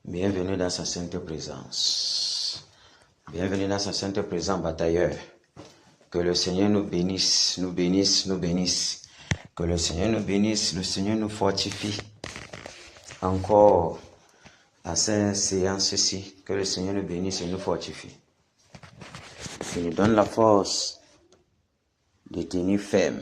Bienvenue dans sa sainte présence. Bienvenue dans sa sainte présence, batailleur. Que le Seigneur nous bénisse, nous bénisse, nous bénisse. Que le Seigneur nous bénisse, le Seigneur nous fortifie. Encore à cette séance-ci, que le Seigneur nous bénisse et nous fortifie. Il nous donne la force de tenir ferme.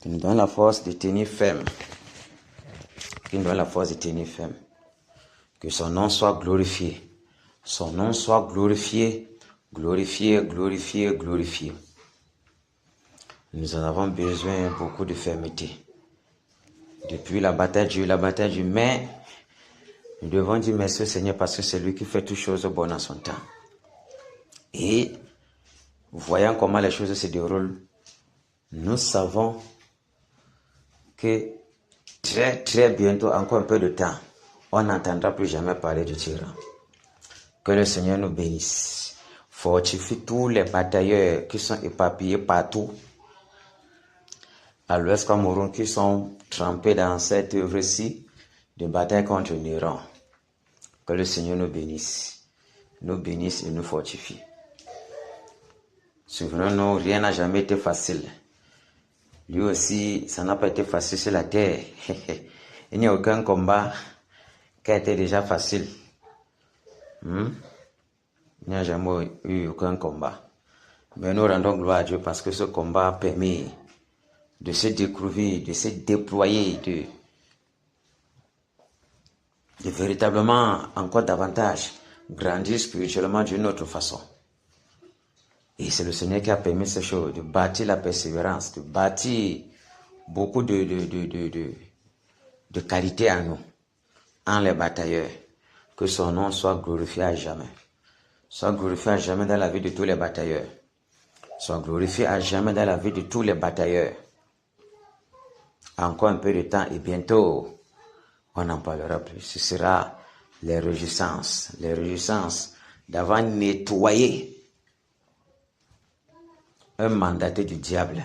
Il nous donne la force de tenir ferme. Il nous donne la force de tenir ferme. Que son nom soit glorifié. Son nom soit glorifié, glorifié, glorifié, glorifié. Nous en avons besoin beaucoup de fermeté. Depuis la bataille du mais nous devons dire merci au Seigneur parce que c'est lui qui fait toutes choses bonnes en son temps. Et voyant comment les choses se déroulent, nous savons que très bientôt, encore un peu de temps, on n'entendra plus jamais parler du tyran. Que le Seigneur nous bénisse. Fortifie tous les batailleurs qui sont éparpillés partout à l'Ouest Cameroun, qui sont trempés dans cette œuvre-ci de bataille contre l'Iran. Que le Seigneur nous bénisse et nous fortifie. Souvenons-nous, rien n'a jamais été facile. Lui aussi, ça n'a pas été facile sur la terre. Il n'y a aucun combat qui a été déjà facile. Il n'y a jamais eu aucun combat. Mais nous rendons gloire à Dieu parce que ce combat a permis de se découvrir, de se déployer, de véritablement encore davantage grandir spirituellement d'une autre façon. Et c'est le Seigneur qui a permis ces choses, de bâtir la persévérance, de bâtir beaucoup de qualité en nous, en les batailleurs. Que son nom soit glorifié à jamais. Soit glorifié à jamais dans la vie de tous les batailleurs. Soit glorifié à jamais dans la vie de tous les batailleurs. Encore un peu de temps et bientôt, on n'en parlera plus. Ce sera les réjouissances d'avoir nettoyé un mandaté du diable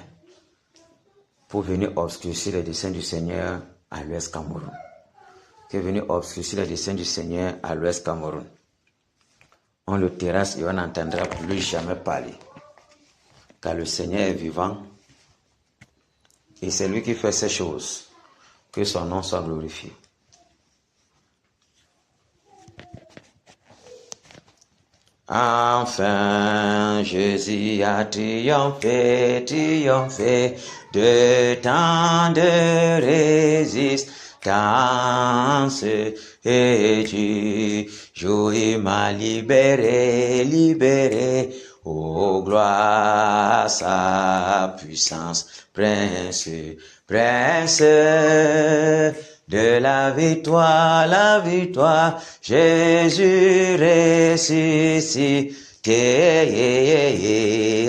pour venir obscurcir les desseins du Seigneur à l'Ouest Cameroun. Qui est venu obscurcir les desseins du Seigneur à l'Ouest Cameroun. On le terrasse et on n'entendra plus jamais parler. Car le Seigneur est vivant et c'est lui qui fait ces choses. Que son nom soit glorifié. Enfin, Jésus a triomphé de tant de résistance, et Dieu, il m'a libéré, oh gloire à sa puissance, prince de la victoire, Jésus ressuscité,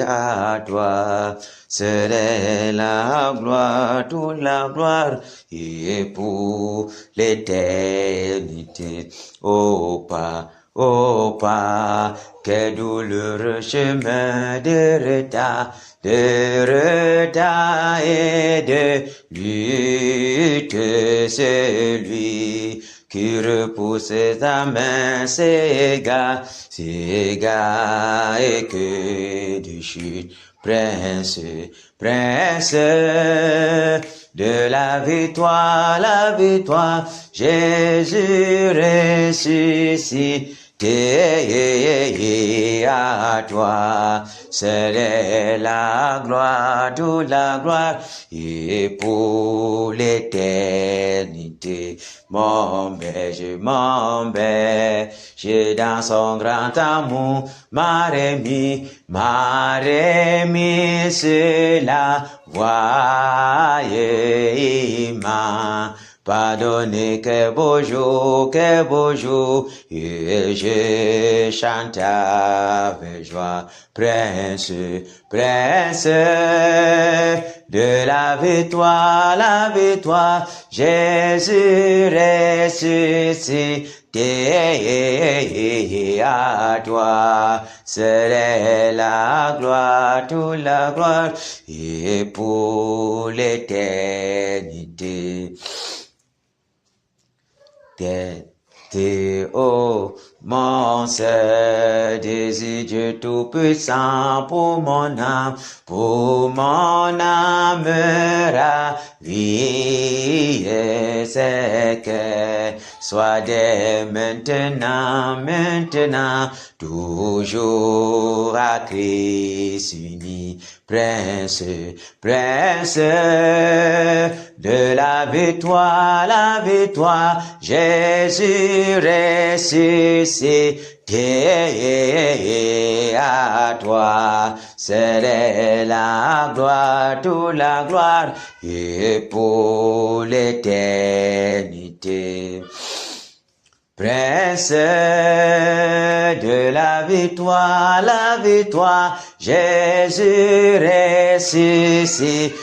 à toi serait la gloire, toute la gloire, et pour l'éternité. Oh pas, quel douloureux chemin de retard et de lutte, celui qui repousse sa main s'égare, et que du chute, prince de la victoire, Jésus ressuscité, à toi serait la gloire, toute la gloire, et pour l'éternité. Mon berger, dans son grand amour, m'a remis sur la voie, il m'a pardonnez, quel beau jour, et je chante avec joie, prince, prince de la victoire, Jésus ressuscité, à toi serait la gloire, toute la gloire, et pour l'éternité. Oh, mon seul désir, Dieu tout-puissant, pour mon âme ravie, c'est que soit dès maintenant, toujours à Christ uni, prince de la victoire, Jésus ressuscité, à toi serait la gloire, toute la gloire, et pour l'éternité. Prince de la victoire, Jésus ressuscité,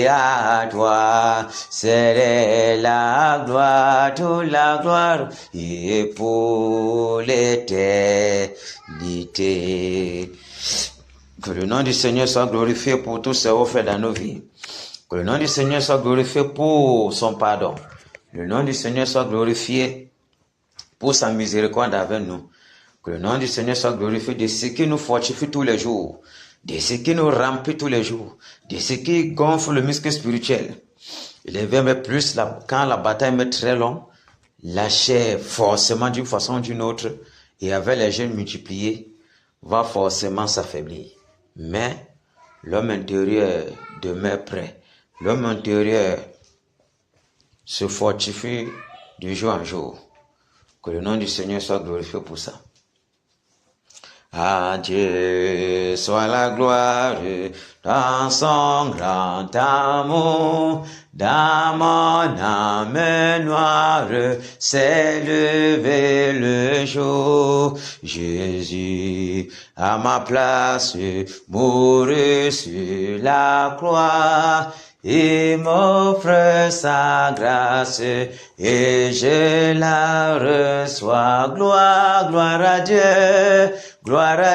à toi serait la gloire, toute la gloire, et pour l'éternité. Que le nom du Seigneur soit glorifié pour tous ses faits dans nos vies. Que le nom du Seigneur soit glorifié pour son pardon. Le nom du Seigneur soit glorifié pour sa miséricorde avec nous. Que le nom du Seigneur soit glorifié de ce qui nous fortifie tous les jours, de ce qui nous remplit tous les jours, de ce qui gonfle le muscle spirituel. Il est vrai, mais plus quand la bataille est très longue, la chair, forcément d'une façon ou d'une autre, et avec les jeunes multipliés, va forcément s'affaiblir. Mais l'homme intérieur demeure prêt. L'homme intérieur se fortifie de jour en jour. Que le nom du Seigneur soit glorifié pour ça. À Dieu soit la gloire dans son grand amour. Dans mon âme noire s'est levé le jour. Jésus à ma place mourut sur la croix. Il m'offre sa grâce et je la reçois. Gloire, gloire à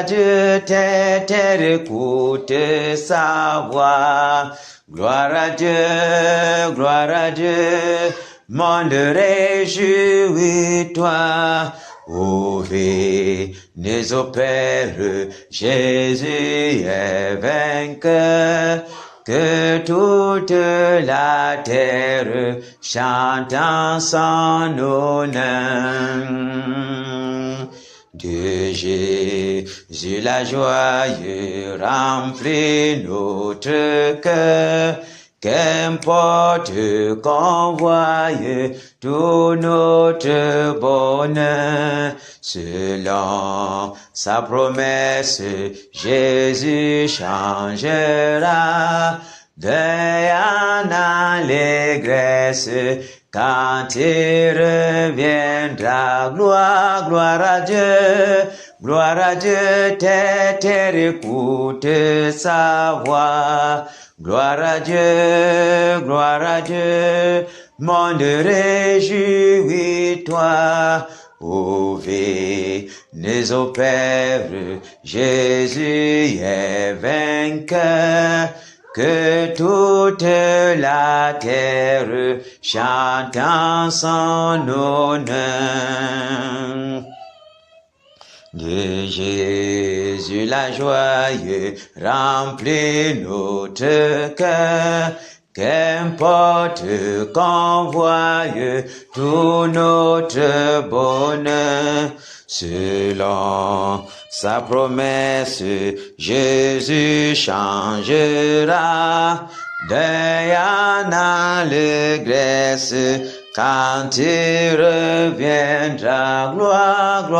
Dieu, terre écoute sa voix. Gloire à Dieu, monde réjouis-toi. Ô venez au Père, Jésus est vainqueur. Que toute la terre chante en son honneur. De Jésus la joie remplit notre cœur. Qu'importe qu'on voie tout notre bonheur, selon sa promesse, Jésus changera de allégresse quand il reviendra. Gloire, gloire à Dieu, terre écoute sa voix. Gloire à Dieu, monde réjouis-toi. Ô venez au Père, Jésus est vainqueur. Que toute la terre chante en son honneur. De Jésus la joie remplit notre cœur. Qu'importe qu'on voie tout notre bonheur, selon sa promesse, Jésus changera de allégresse quand il reviendra. Gloire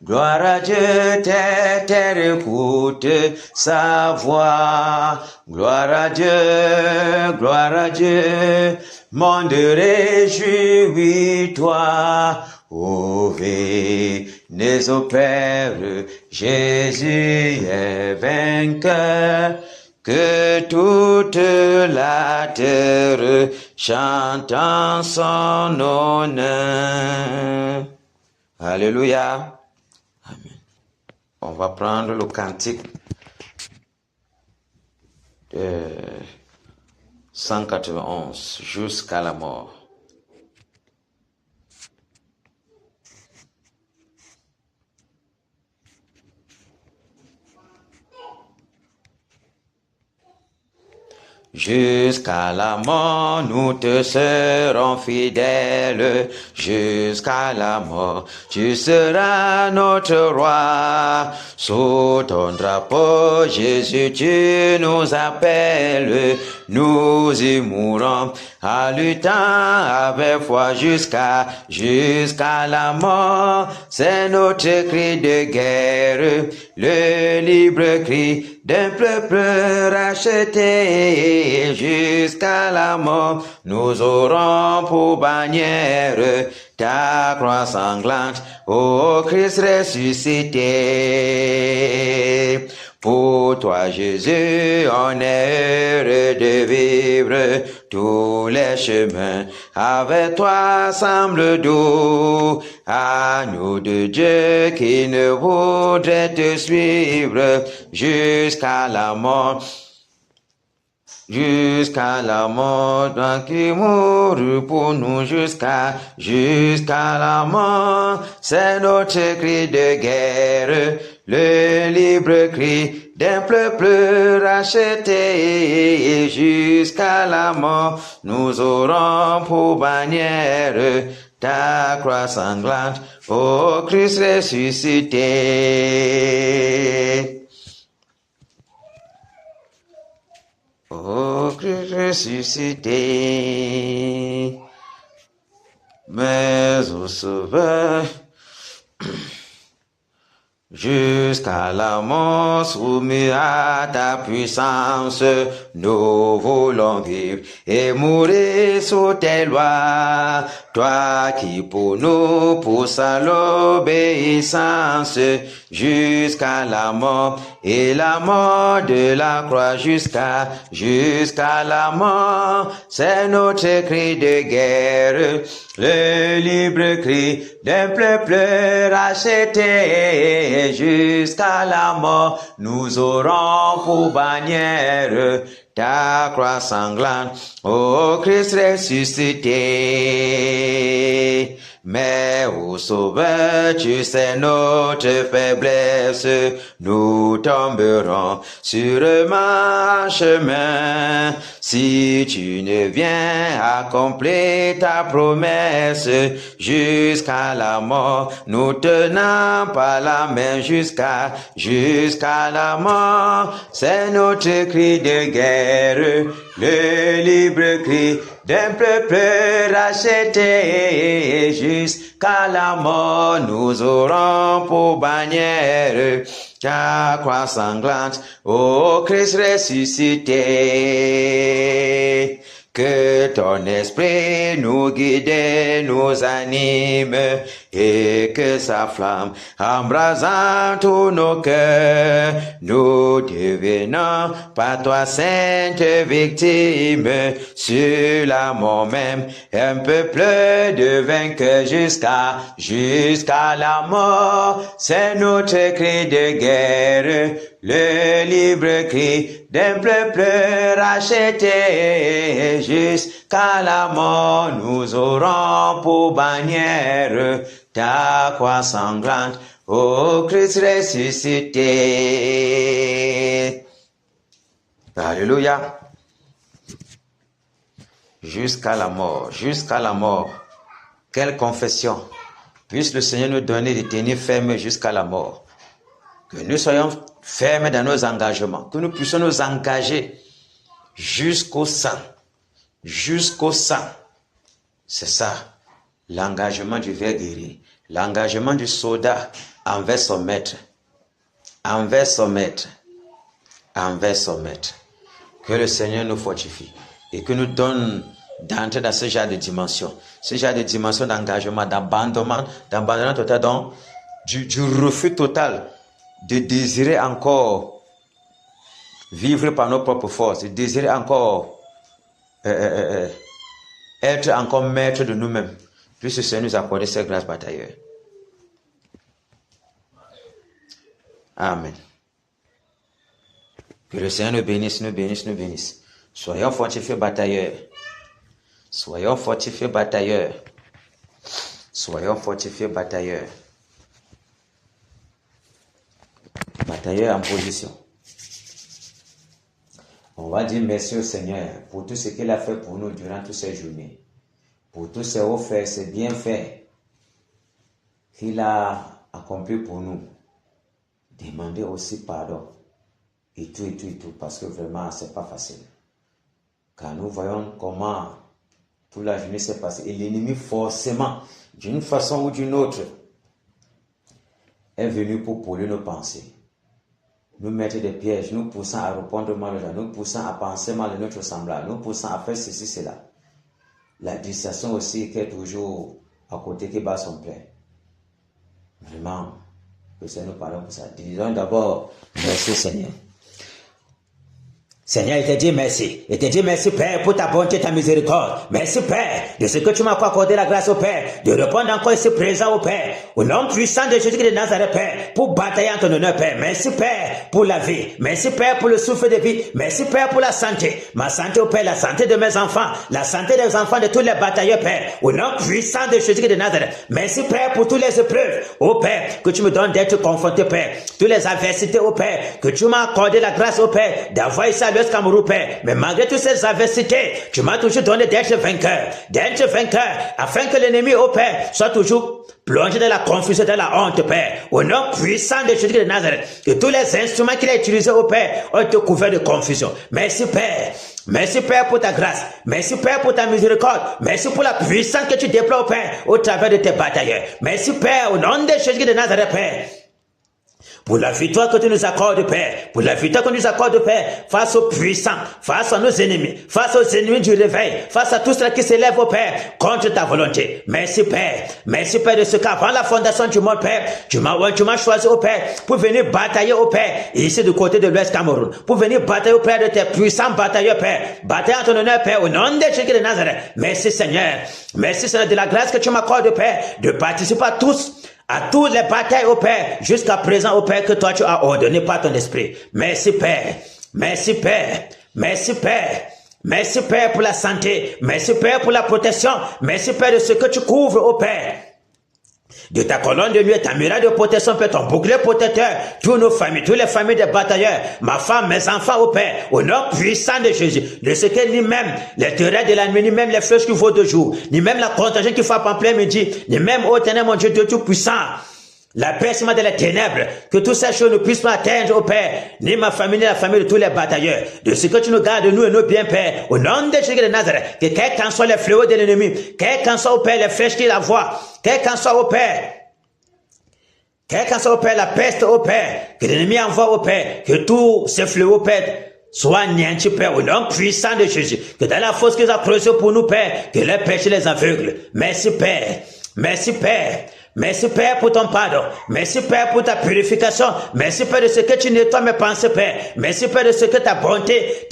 Gloire à Dieu, terre écoute sa voix. Gloire à Dieu, monde réjouis-toi. Ô venez au Père, Jésus est vainqueur. Que toute la terre chante en son honneur. Alléluia. Amen. On va prendre le cantique de 191 jusqu'à la mort. Jusqu'à la mort, nous te serons fidèles. Jusqu'à la mort, tu seras notre roi. Sous ton drapeau, Jésus, tu nous appelles. Nous y mourrons en luttant avec foi jusqu'à la mort. C'est notre cri de guerre, le libre cri d'un peuple racheté. Jusqu'à la mort, nous aurons pour bannière ta croix sanglante, ô Christ ressuscité. Pour toi, Jésus, on est heureux de vivre tous les chemins. Avec toi semble doux, agneau de Dieu qui ne voudrait te suivre jusqu'à la mort. Jusqu'à la mort, toi qui mourut pour nous jusqu'à la mort. C'est notre cri de guerre, le libre cri d'un peuple racheté. Jusqu'à la mort, nous aurons pour bannière ta croix sanglante, ô Christ ressuscité. Ô Christ ressuscité, mais au Sauveur, jusqu'à la mort soumis à ta puissance, nous voulons vivre et mourir sous tes lois. Toi qui pour nous pousse à l'obéissance jusqu'à la mort et la mort de la croix jusqu'à la mort. C'est notre cri de guerre, le libre cri d'un peuple racheté. Jusqu'à la mort, nous aurons pour bannière ta croix sanglante, ô Christ ressuscité. Mais ô Sauveur, tu sais notre faiblesse, nous tomberons sûrement en chemin. Si tu ne viens accomplir ta promesse jusqu'à la mort, nous tenons pas la main jusqu'à la mort. C'est notre cri de guerre, le libre cri d'un peuple racheté. Jusqu'à la mort, nous aurons pour bannière ta croix sanglante, ô Christ ressuscité. Que ton esprit nous guide, nous anime, et que sa flamme embrasant tous nos cœurs, nous devenons par toi sainte victime, sur la mort même, un peuple de vainqueurs jusqu'à la mort. C'est notre cri de guerre, le libre cri d'un peuple racheté. Jusqu'à la mort, nous aurons pour bannière ta croix sanglante, ô Christ ressuscité. Alléluia. Jusqu'à la mort, jusqu'à la mort. Quelle confession. Puisse le Seigneur nous donner de tenir ferme jusqu'à la mort. Que nous soyons fermes dans nos engagements, que nous puissions nous engager jusqu'au sang. Jusqu'au sang. C'est ça, l'engagement du vrai guéri. L'engagement du soldat envers son maître. Envers son maître. Envers son maître. Que le Seigneur nous fortifie et que nous donne d'entrer dans ce genre de dimension. Ce genre de dimension d'engagement, d'abandonnement total, donc du refus total de désirer encore vivre par nos propres forces, de désirer encore être encore maître de nous-mêmes. Puisse le Seigneur nous accorder cette grâce batailleur. Amen. Que le Seigneur nous bénisse, nous bénisse, nous bénisse. Soyons fortifiés batailleurs. Soyons fortifiés batailleurs. Soyons fortifiés batailleurs. Batailleurs en position. On va dire merci au Seigneur pour tout ce qu'il a fait pour nous durant toutes ces journées. Pour tous ces hauts faits, ces bienfaits qu'il a accomplis pour nous. Demandez aussi pardon. Et tout, parce que vraiment, c'est pas facile. Car nous voyons comment toute la journée s'est passée. Et l'ennemi, forcément, d'une façon ou d'une autre, est venu pour polluer nos pensées. Nous mettre des pièges, nous poussant à répondre mal aux gens, nous poussant à penser mal de notre semblable, nous poussant à faire ceci, cela. La distraction aussi qui est toujours à côté, qui bat son plein. Vraiment, que Seigneur nous pardonne pour ça. Disons d'abord, merci Seigneur. Seigneur, il te dit merci. Il te dit merci, Père, pour ta bonté, ta miséricorde. Merci, Père, de ce que tu m'as accordé la grâce au Père, de répondre encore ici présent au Père, au nom puissant de Jésus-Christ de Nazareth, Père, pour batailler en ton honneur, Père. Merci, Père, pour la vie. Merci, Père, pour le souffle de vie. Merci, Père, pour la santé. Ma santé au Père, la santé de mes enfants, la santé des enfants de tous les batailleurs, Père, au nom puissant de Jésus-Christ de Nazareth. Merci, Père, pour toutes les épreuves, au Père, que tu me donnes d'être confronté, Père. Toutes les adversités, au Père, que tu m'as accordé la grâce, au Père, d'avoir ici à l'Ouest Cameroun, Père. Mais malgré toutes ces adversités, tu m'as toujours donné d'être vainqueur, afin que l'ennemi, au Père, soit toujours plongé dans la confusion, dans la honte, Père. Au nom puissant de Jésus de Nazareth, que tous les instruments qu'il a utilisés, au Père, ont été couverts de confusion. Merci, Père. Merci, Père, pour ta grâce. Merci, Père, pour ta miséricorde. Merci pour la puissance que tu déploies, au Père, au travers de tes batailleurs. Merci, Père, au nom de Jésus de Nazareth, Père. Pour la victoire que tu nous accordes, Père. Pour la victoire que tu nous accordes, Père. Face aux puissants, face à nos ennemis, face aux ennemis du réveil, face à tout cela qui s'élève, au Père, contre ta volonté. Merci, Père. Merci, Père, de ce qu'avant la fondation du monde, Père, tu m'as choisi, au Père, pour venir batailler, au Père, ici du côté de l'Ouest Cameroun. Pour venir batailler, au Père, de tes puissants batailleurs, Père. Batailler en ton honneur, Père, au nom de Jésus de Nazareth. Merci, Seigneur. Merci, Seigneur, de la grâce que tu m'accordes, Père, de participer à toutes les batailles, au Père, jusqu'à présent, au Père, que toi tu as ordonné par ton esprit. Merci, Père. Merci, Père. Merci, Père. Merci, Père, pour la santé. Merci, Père, pour la protection. Merci, Père, de ce que tu couvres, au Père. De ta colonne de nuit, ta muraille de protection, Père, ton bouclier protecteur, toutes nos familles, toutes les familles des batailleurs, ma femme, mes enfants, au Père, au nom puissant de Jésus, de ce que ni même les terreurs de la nuit, ni même les flèches qui volent de jour, ni même la contagion qui frappe en plein midi, ni même, ô Ténèbres, mon Dieu, Dieu tout puissant, la percement de la ténèbres, que toutes ces choses ne puissent pas atteindre, au Père, ni ma famille, ni la famille de tous les batailleurs, de ce que tu nous gardes, nous et nos biens, Père, au nom de Jésus de Nazareth, que quel qu'en soit les fléaux de l'ennemi, quel qu'en soit, au Père, les flèches qu'il envoie, quel qu'en soit, au Père, la peste, au Père, que l'ennemi envoie, au Père, que tous ces fléaux, au Père, soient anéantis, Père, au nom puissant de Jésus, que dans la fosse qu'ils ont creusée pour nous, Père, que les péchés les aveugles. Merci, Père. Merci, Père. Merci, Père, pour ton pardon. Merci, Père, pour ta purification. Merci, Père, de ce que tu nettoies mes pensées, Père. Merci, Père, de ce que tes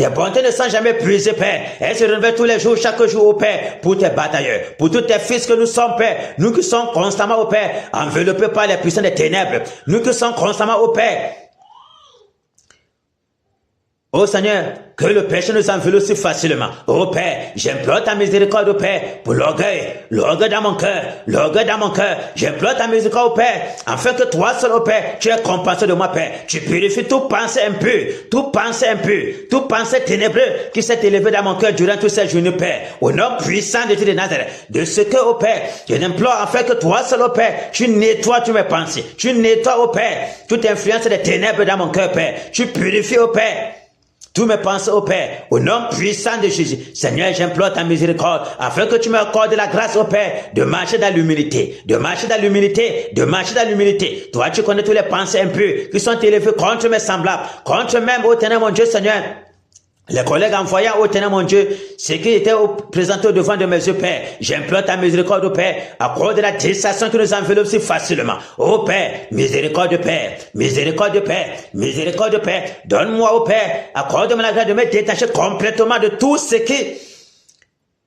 bontés ne sont jamais brisées, Père. Elles se renouvellent tous les jours, chaque jour, au Père, pour tes batailleurs, pour tous tes fils que nous sommes, Père. Nous qui sommes constamment, au Père, enveloppés par les puissants des ténèbres. Nous qui sommes constamment, au Père. Oh Seigneur, que le péché nous enveloppe si facilement. Oh Père, j'implore ta miséricorde, oh Père, pour l'orgueil dans mon cœur, j'implore ta miséricorde, oh Père, afin que toi seul, oh Père, tu es compensé de moi, Père. Tu purifies toute pensée impure, toute pensée ténébreuse qui s'est élevée dans mon cœur durant toutes ces journées, Père. Au nom puissant de Dieu de Nazareth, de ce que, oh Père, je t'implore afin que toi seul, oh Père, tu nettoies toutes mes pensées, tu nettoies, oh Père, toute influence des ténèbres dans mon cœur, Père. Tu purifies, oh Père, tous mes pensées, ô Père, au nom puissant de Jésus. Seigneur, j'implore ta miséricorde, afin que tu m'accordes la grâce, ô Père, de marcher dans l'humilité, de marcher dans l'humilité, de marcher dans l'humilité. Toi, tu connais tous les pensées impures qui sont élevées contre mes semblables, contre même, ô Ténèbre, mon Dieu, Seigneur. Les collègues envoyant au Ténèbre, mon Dieu, ce qui était présenté au devant de mes yeux, Père. J'implore ta miséricorde, ô Père, à cause de la distraction qui nous enveloppe si facilement. Ô Père, miséricorde, Père, miséricorde, Père, miséricorde, Père. Donne-moi, ô Père, accorde-moi la grâce de me détacher complètement de tout ce qui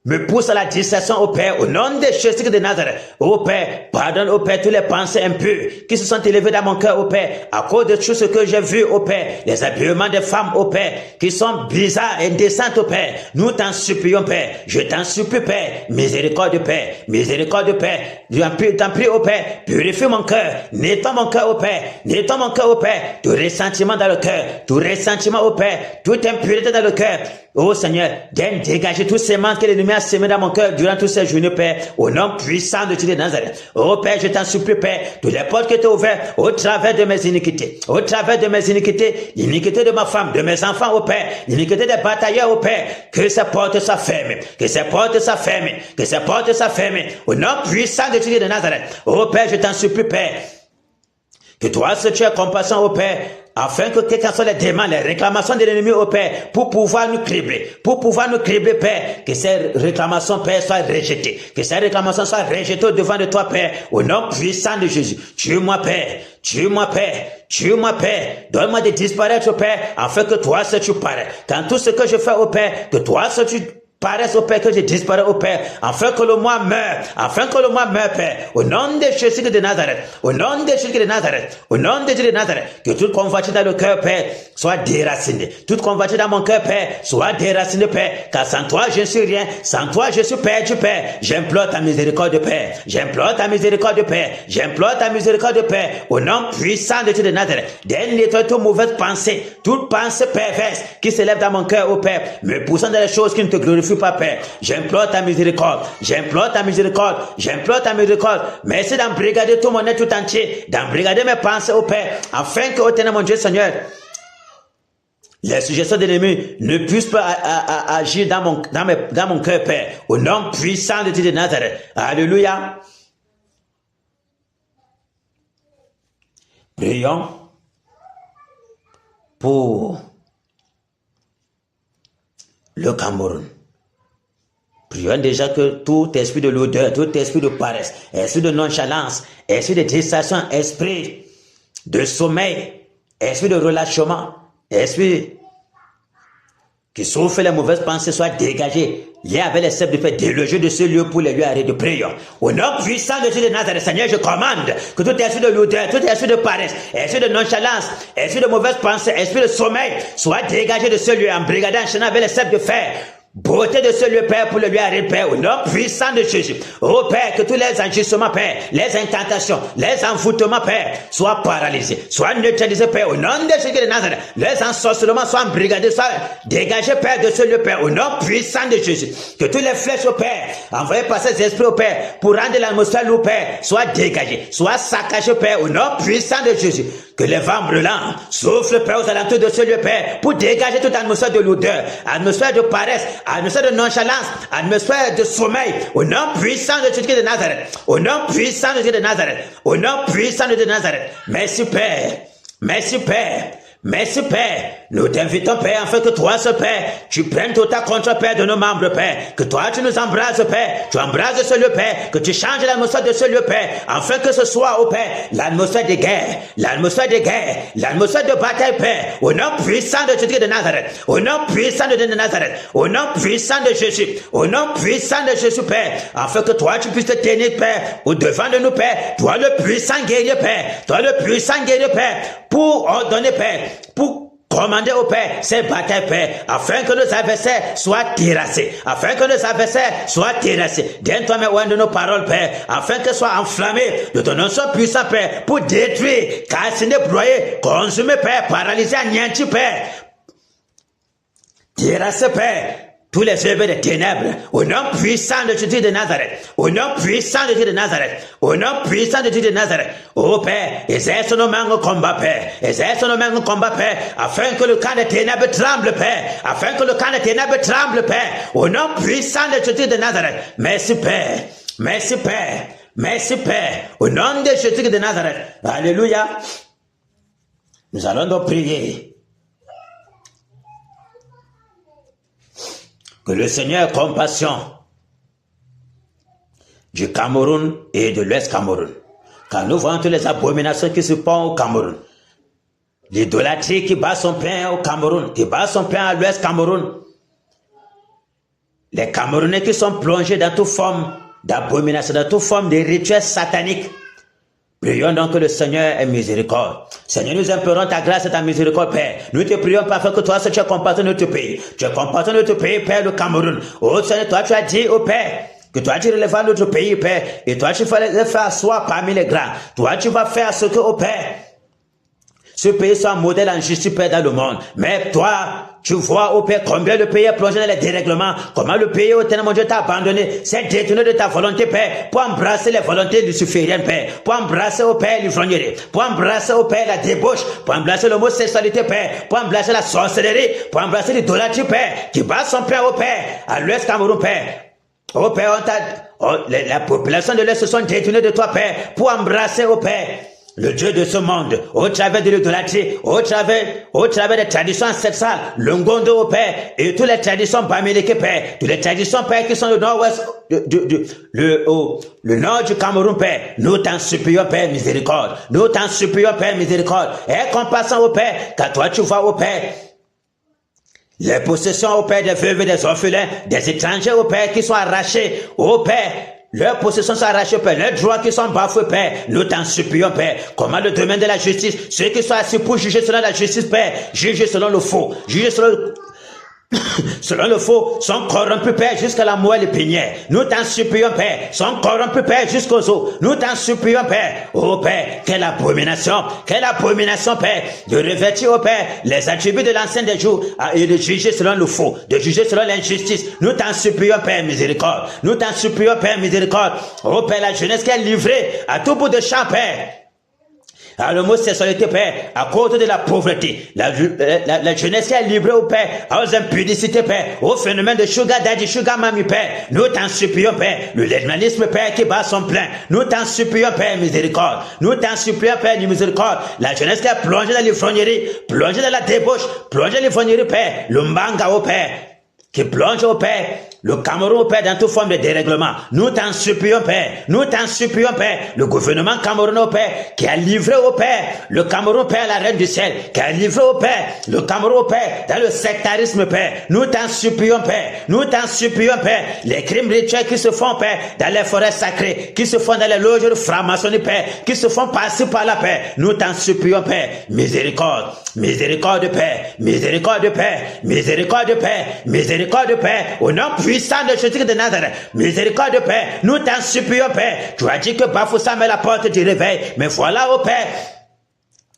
me pousse à la distraction, ô Père, au nom de Jésus de Nazareth. Ô Père, pardonne, ô Père, toutes les pensées impures qui se sont élevées dans mon cœur, ô Père, à cause de tout ce que j'ai vu, ô Père, les habillements des femmes, ô Père, qui sont bizarres, indécentes, ô Père. Nous t'en supplions, Père. Je t'en supplie, Père. Miséricorde, Père. Miséricorde, Père. Je t'en prie, ô Père. Purifie mon cœur. Nettoie mon cœur, ô Père. Nettoie mon cœur, ô Père. Tout ressentiment dans le cœur. Tout ressentiment, ô Père. Toute impureté dans le cœur. Ô Seigneur, dégagez tous ces manques que l'ennemi a semés dans mon cœur durant toutes ces journées, Père, au nom puissant de Jésus de Nazareth. Ô Père, je t'en supplie, Père, toutes les portes qui étaient ouvertes au travers de mes iniquités, au travers de mes iniquités, l'iniquité de ma femme, de mes enfants, ô Père, l'iniquité des batailleurs, ô Père, que ces portes soient fermées, que ces portes soient fermées, que ces portes soient fermées, au nom puissant de Jésus de Nazareth. Ô Père, je t'en supplie, Père, que toi, si tu as compassion, ô Père, afin que quelles soient les demandes, les réclamations de l'ennemi, ô Père, pour pouvoir nous cribler, Père, que ces réclamations, Père, soient rejetées, que ces réclamations soient rejetées au devant de toi, Père, au nom puissant de Jésus. Tue-moi, Père, tue-moi, Père, tue-moi, Père, donne-moi de disparaître, ô Père, afin que toi, si tu parais. Quand tout ce que je fais, ô Père, que toi, si tu paraisse, ô Père, que je disparais, ô Père, afin que le moi meure, Père, au nom de Jésus de Nazareth, au nom de Jésus de Nazareth, au nom de Jésus de Nazareth, que toute convoitise dans le cœur, Père, soit déracinée, toute convoitise dans mon cœur, Père, soit déracinée, Père, car sans toi, je ne suis rien, sans toi, je suis perdu, Père. J'implore ta miséricorde, Père, j'implore ta miséricorde, Père, j'implore ta miséricorde, Père, au nom puissant de Jésus de Nazareth. Donne-moi toute mauvaise pensée, toute pensée perverse qui s'élève dans mon cœur, ô Père, me poussant dans les choses qui ne te glorifient pas, Père. J'implore ta miséricorde, j'implore ta miséricorde, j'implore ta miséricorde. Merci d'embrigader tout mon être tout entier, d'embrigader mes pensées, ô Père, afin que, ô Ténèbre, mon Dieu Seigneur, les suggestions de l'ennemi ne puissent pas agir dans mon cœur, Père, au nom puissant de Dieu de Nazareth. Alléluia. Prions pour le Cameroun. Prions déjà que tout esprit de l'odeur, tout esprit de paresse, esprit de nonchalance, esprit de distraction, esprit de sommeil, esprit de relâchement, esprit qui souffre les mauvaises pensées soit dégagé. Lié avec les chefs de paix, déloger de ce lieu pour les lieux arrêtés de prière. Au nom puissant de Jésus de Nazareth, Seigneur, je commande que tout esprit de l'odeur, tout esprit de paresse, esprit de nonchalance, esprit de mauvaise pensée, esprit de sommeil soit dégagé de ce lieu, embrigadé, enchaîné avec les chefs de fer. Beauté de ce lieu, Père, pour le lui arrêter, Père, au nom puissant de Jésus. Oh Père, que tous les agissements, Père, les incantations, les envoûtements, Père, soient paralysés, soient neutralisés, Père, au nom de Jésus de Nazareth. Les ensorcelements soient embrigadés, soient dégagés, Père, de ce lieu, Père, au nom puissant de Jésus. Que tous les flèches, au Père, envoyées par ces esprits, au Père, pour rendre l'atmosphère lourde, Père, soient dégagées, soient saccagées, Père, au nom puissant de Jésus. Que les vents brûlants soufflent, Père, aux alentours de ce lieu, Père, pour dégager toute atmosphère de l'odeur, atmosphère de paresse, atmosphère de nonchalance, atmosphère de sommeil, au nom puissant de Jésus de Nazareth, au nom puissant de Jésus de Nazareth, au nom puissant de Jésus de Nazareth. Merci, Père. Merci, Père. Merci, Père. Nous t'invitons, Père, afin que toi, ce Père, tu prennes tout ta contre, Père, de nos membres, Père. Que toi, tu nous embrases, Père. Tu embrases ce lieu, Père. Que tu changes l'atmosphère de ce lieu, Père. Afin que ce soit, oh Père, l'atmosphère de guerre, l'atmosphère de guerre, l'atmosphère de bataille, Père. Au nom puissant de Jésus de Nazareth. Au nom puissant de Jésus de Nazareth. Au nom puissant de Jésus. Au nom puissant de Jésus, Père. Afin que toi, tu puisses te tenir, Père, au devant de nous, Père. Toi, le puissant guerrier, Père. Toi, le puissant guerrier, Père. Pour ordonner, Père. Pour commander au Père ces batailles, Père, afin que nos adversaires soient terrassés, afin que nos adversaires soient terrassés. Donne-toi mes oins de nos paroles, Père, afin qu'elles soient enflammées de ton nom soit puissant, Père, pour détruire, calciner, broyer, consumer, Père, paralyser, anéantir, Père, terrasser, Père, tous les œuvres des ténèbres, au nom puissant de Jésus de Nazareth, au nom puissant de Jésus de Nazareth, au nom puissant de Jésus de Nazareth, ô Père, exerce nos mains au combat, Père, exerce nos mains au combat, Père, afin que le camp des ténèbres tremble, Père, afin que le camp des ténèbres tremble, Père, au nom puissant de Jésus de Nazareth. Merci, Père, merci, Père, merci, Père, au nom de Jésus de Nazareth. Alléluia. Nous allons donc prier. Que le Seigneur ait compassion du Cameroun et de l'Ouest Cameroun. Quand nous voyons toutes les abominations qui se font au Cameroun, l'idolâtrie qui bat son pain au Cameroun, qui bat son pain à l'Ouest Cameroun, les Camerounais qui sont plongés dans toute forme d'abomination, dans toute forme de rituels sataniques. Prions donc que le Seigneur ait miséricorde. Seigneur, nous implorons ta grâce et ta miséricorde, Père. Nous te prions, Père, afin que toi, tu as compassion de notre pays. Tu as compassion de notre pays, Père, le Cameroun. Oh Seigneur, toi, tu as dit, oh Père, que toi, tu relèveras notre pays, Père. Et toi, tu vas le faire asseoir parmi les grands. Toi, tu vas faire ce que, oh Père, ce pays soit un modèle en justice, Père, dans le monde. Mais toi, tu vois, ô Père, combien le pays est plongé dans les dérèglements, comment le pays, ô Éternel, mon Dieu, t'a abandonné, s'est détourné de ta volonté, Père, pour embrasser les volontés lucifériennes, Père, pour embrasser, ô Père, l'ivrognerie, pour embrasser, ô Père, la débauche, pour embrasser l'homosexualité, Père, pour embrasser la sorcellerie, pour embrasser l'idolâtrie, Père, qui bat son Père, ô Père, à l'Ouest Cameroun, Père. Ô Père, la population de l'Est se sont détournées de toi, Père, pour embrasser, ô Père, le Dieu de ce monde, au travers de l'idolâtrie, au travers des traditions ancestrales, le Ngondo, Père, et toutes les traditions bamileke, Père, toutes les traditions, Père, qui sont le nord-ouest, le nord du Cameroun, Père. Nous t'en supplions, Père, miséricorde. Nous t'en supplions, Père, miséricorde. Aie compassion, ô Père, car toi tu vois, ô Père, les possessions, ô Père, des veuves et des orphelins, des étrangers, ô Père, qui sont arrachés, ô Père, leurs possessions sont arrachées, Père. Leurs droits qui sont bafoués, Père. Nous t'en supplions, Père. Comment le domaine de la justice, ceux qui sont assis pour juger selon la justice, Père, juger selon le faux, juger selon le faux, sont corrompus, Père, jusqu'à la moelle épinière. Nous t'en supplions, Père. Sont corrompus, Père, jusqu'aux os. Nous t'en supplions, Père. Oh, Père, quelle abomination, Père, de revêtir, oh, Père, les attributs de l'ancien des jours et de juger selon le faux, de juger selon l'injustice. Nous t'en supplions, Père, miséricorde. Nous t'en supplions, Père, miséricorde. Oh, Père, la jeunesse qui est livrée à tout bout de champ, Père, à l'homosexualité, Père, à cause de la pauvreté, la jeunesse qui est livrée au Père, aux impudicités, Père, au phénomène de sugar daddy, sugar mommy, Père. Nous t'en supplions, Père, le lesbianisme, Père, qui bat son plein. Nous t'en supplions, Père, miséricorde. Nous t'en supplions, Père, miséricorde. La jeunesse qui est plongée dans l'ivrognerie, plongée dans la débauche, plongée dans l'ivrognerie, Père. Le mbanga, au Père, qui plonge, au Père, le Cameroun, au Père, dans toute forme de dérèglement. Nous t'en supplions, Père. Nous t'en supplions, Père. Le gouvernement camerounais, au Père, qui a livré, au Père, le Cameroun, Père, la reine du ciel, qui a livré, au Père, le Cameroun, au Père, dans le sectarisme, Père. Nous t'en supplions, Père. Nous t'en supplions, Père. Les crimes rituels qui se font, Père, dans les forêts sacrées, qui se font dans les loges de franc-maçonnerie, Père, qui se font passer par la Père. Nous t'en supplions, Père. Miséricorde. Miséricorde, Père. Miséricorde, Père. Miséricorde, Père. Miséricorde, Père. Au nom puissant de Jésus de Nazareth, miséricorde, Père, nous t'en supplions, Père. Tu as dit que Bafoussam est la porte du réveil, mais voilà, ô Père,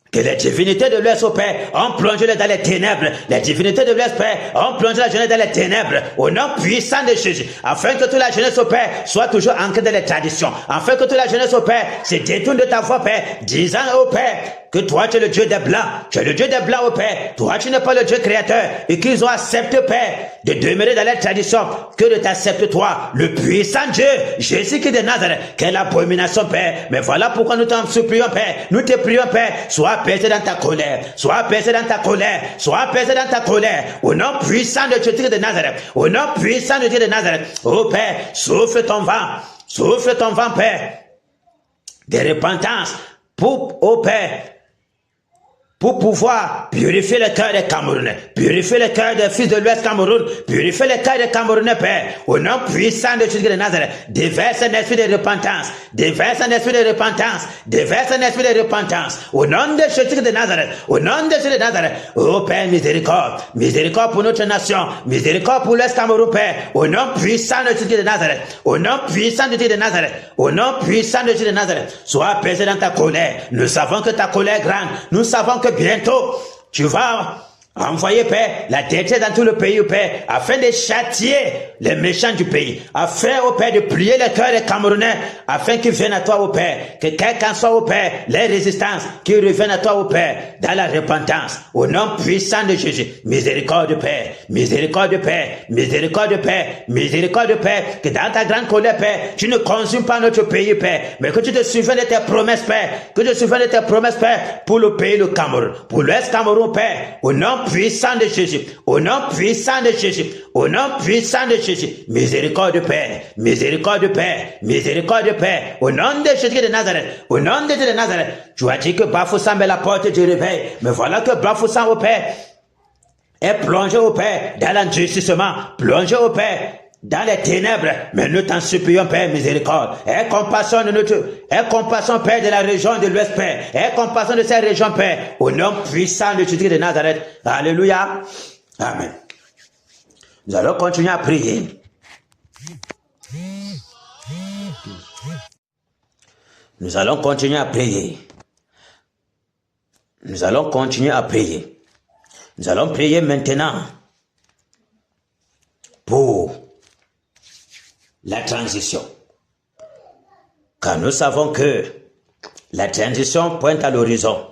que les divinités de l'Ouest, au Père, ont plongé dans les ténèbres. Les divinités de l'Ouest, Père, ont plongé la jeunesse dans les ténèbres. Au nom puissant de Jésus. Afin que toute la jeunesse, au Père, soit toujours ancrée dans les traditions. Afin que toute la jeunesse, au Père, se détourne de ta voix, Père, disant, au Père, que toi, tu es le Dieu des Blancs. Tu es le Dieu des Blancs, au Père. Toi, tu n'es pas le Dieu créateur. Et qu'ils ont accepté, Père, de demeurer dans les traditions. Que de t'accepter, toi, le puissant Dieu, Jésus qui est de Nazareth. Quelle abomination, Père. Mais voilà pourquoi nous t'en supplions, Père. Nous te prions, Père. Sois apaisé dans ta colère. Sois apaisé dans ta colère. Sois apaisé dans ta colère. Au nom puissant de Jésus de Nazareth. Au nom puissant de Dieu de Nazareth. Oh, Père, souffle ton vent. Souffle ton vent, Père. De repentance. Oh, Père, pour pouvoir purifier le cœur des Camerounais, purifier le cœur des fils de l'Ouest Cameroun, purifier le cœur des Camerounais, Père, au nom puissant de Jésus de Nazareth, déverse un esprit de repentance, déverse un esprit de repentance, déverse un esprit de repentance, au nom de Jésus de Nazareth, au nom de Jésus de Nazareth, ô Père, miséricorde, miséricorde pour notre nation, miséricorde pour l'Ouest Cameroun, Père, au nom puissant de Jésus de Nazareth, au nom puissant de Jésus de Nazareth, au nom puissant de Jésus de Nazareth, sois apaisé dans ta colère, nous savons que ta colère est grande, nous savons que bientôt, tu vas Envoyez, Père, la détresse dans tout le pays, Père, afin de châtier les méchants du pays, afin, ô Père, de plier le cœur des Camerounais, afin qu'ils viennent à toi, ô Père, que quel qu'en soit, ô Père, les résistances, qu'ils reviennent à toi, ô Père, dans la repentance, au nom puissant de Jésus. Miséricorde, Père, miséricorde, Père, miséricorde, Père, miséricorde, Père, que dans ta grande colère, Père, tu ne consumes pas notre pays, Père, mais que tu te souviens de tes promesses, Père, que tu te souviens de tes promesses, Père, pour le pays, le Cameroun, pour l'Ouest Cameroun, Père, au nom puissant de Jésus, au nom puissant de Jésus, au nom puissant de Jésus, miséricorde Père, miséricorde Père, miséricorde Père, au nom de Jésus de Nazareth, au nom de Jésus de Nazareth. Tu as dit que Bafoussam est la porte du réveil, mais voilà que Bafoussam au Père est plongé au Père dans l'endurcissement, plongé au Père dans les ténèbres, mais nous t'en supplions, Père, miséricorde. Aie compassion de aie compassion, Père, de la région de l'Ouest, Père. Aie compassion de cette région, Père, au nom puissant de Jésus de Nazareth. Alléluia. Amen. Nous allons continuer à prier. Nous allons continuer à prier. Nous allons continuer à prier. Nous allons prier maintenant pour la transition. Car nous savons que la transition pointe à l'horizon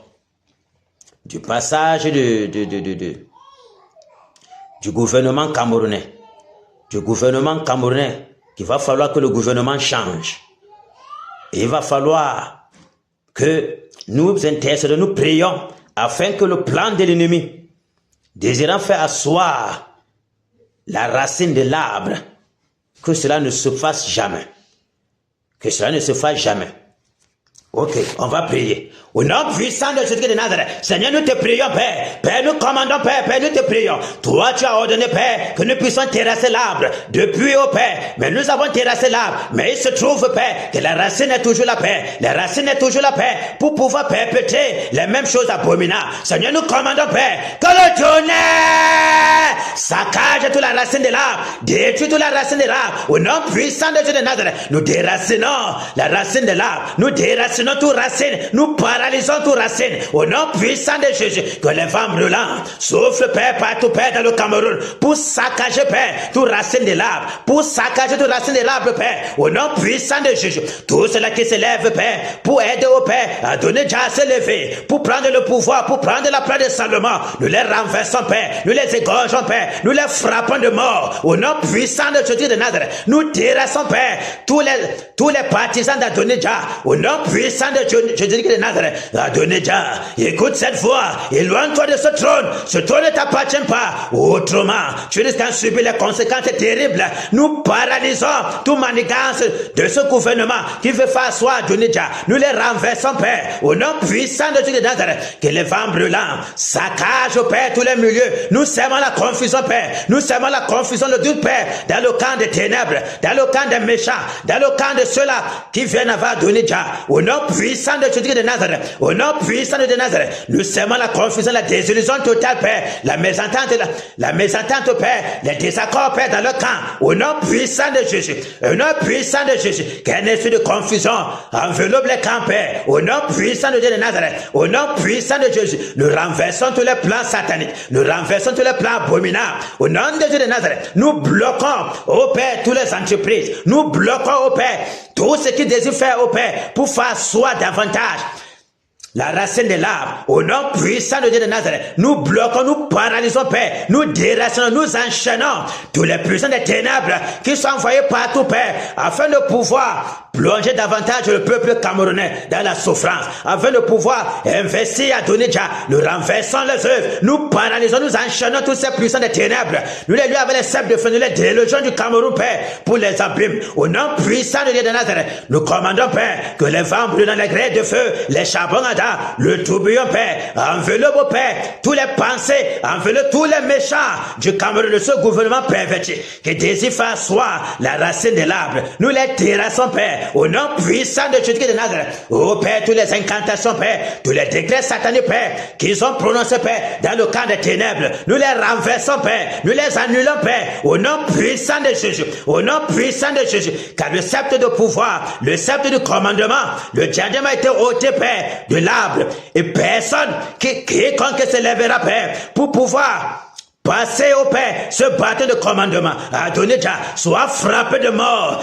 du passage du gouvernement camerounais. Du gouvernement camerounais, qu'il va falloir que le gouvernement change. Et il va falloir que nous intercédons, nous prions afin que le plan de l'ennemi, désirant faire asseoir la racine de l'arbre, que cela ne se fasse jamais. Que cela ne se fasse jamais. Ok, on va prier. Au nom puissant de Jésus de Nazareth, Seigneur, nous te prions, Père. Père, nous commandons, Père. Père, nous te prions. Toi, tu as ordonné, Père, que nous puissions terrasser l'arbre. Depuis, oh Père, mais nous avons terrassé l'arbre. Mais il se trouve, Père, que la racine est toujours là, Père. La racine est toujours là, Père, pour pouvoir perpétrer les mêmes choses abominables. Seigneur, nous commandons, Père, que le tonnerre saccage toute la racine de l'arbre, détruit toute la racine de l'arbre. Au nom puissant de Jésus de Nazareth, nous déracinons la racine de l'arbre. Nous déracinons toute racine. Nous paralysons toute racine. Au nom puissant de Jésus, que les vents brûlants soufflent, Père, partout, Père, dans le Cameroun, pour saccager, Père, toute racine de l'arbre, pour saccager toute racine de l'arbre, Père. Au nom puissant de Jésus, tout cela qui s'élève, Père, pour aider au Père à donner déjà à se lever, pour prendre le pouvoir, pour prendre la place de Salomon, nous les renversons, Père, nous les égorgeons, Père, nous les frappons de mort. Au nom puissant de Jésus de Nazareth, nous terrassons, Père, tous les partisans d'Adonijah. Au nom puissant de Jésus de Nazareth, Adonijah, écoute cette voix, éloigne-toi de ce trône. Ce trône ne t'appartient pas. Autrement, tu risques d'en subir les conséquences terribles. Nous paralysons toute manigance de ce gouvernement qui veut faire asseoir Adonijah. Nous les renversons, Père, au nom puissant de Jésus de Nazareth. Que les vents brûlants saccagent, Père, tous les milieux. Nous sèmons la confusion, Père. Nous sèmons la confusion, le doute, Père, dans le camp des ténèbres, dans le camp des méchants, dans le camp de ceux-là qui viennent avoir Adonijah. Au nom puissant de Jésus de Nazareth, au nom puissant de Nazareth, nous sèmons la confusion, la désillusion totale, Père, la mésentente, Père, les désaccords, Père, dans le camp, au nom puissant de Jésus, au nom puissant de Jésus, qu'un esprit de confusion enveloppe les camps, Père, au nom puissant de Dieu de Nazareth, au nom puissant de Jésus, nous renversons tous les plans sataniques, nous renversons tous les plans abominables, au nom de Dieu de Nazareth, nous bloquons, ô Père, toutes les entreprises, nous bloquons, ô Père, tout ce qui désire faire, ô Père, pour faire soi davantage la racine de l'arbre, au nom puissant de Dieu de Nazareth, nous bloquons, nous paralysons, Père, nous déracinons, nous enchaînons tous les puissants des ténèbres qui sont envoyés partout, Père, afin de pouvoir plonger davantage le peuple camerounais dans la souffrance, afin de pouvoir investir à Adonijah. Nous renversons les œuvres, nous paralysons, nous enchaînons tous ces puissants des ténèbres, nous les lions avec les ceps de feu, nous les délogeons du Cameroun, Père, pour les abîmes. Au nom puissant de Dieu de Nazareth, nous commandons, Père, que les vents brûlent dans les grès de feu, les charbons le tourbillon, Père, enveloppe, Père, tous les pensées, enveloppe tous les méchants du Cameroun, de ce gouvernement perverti qui désire faire asseoir la racine de l'arbre. Nous les terrassons, Père, Père, au nom puissant de Jésus-Christ de Nazareth. Oh Père, toutes les incantations, Père, tous les décrets sataniques, Père, qu'ils ont prononcés, Père, dans le camp des ténèbres, nous les renversons, Père, nous les annulons, Père, au nom puissant de Jésus, au nom puissant de Jésus, car le sceptre de pouvoir, le sceptre du commandement, le diadème a été ôté, Père, de l'arbre, et personne quiconque se lèvera, Père, pour pouvoir passer au Père, ce bâton de commandement, Adonijah, soit frappé de mort,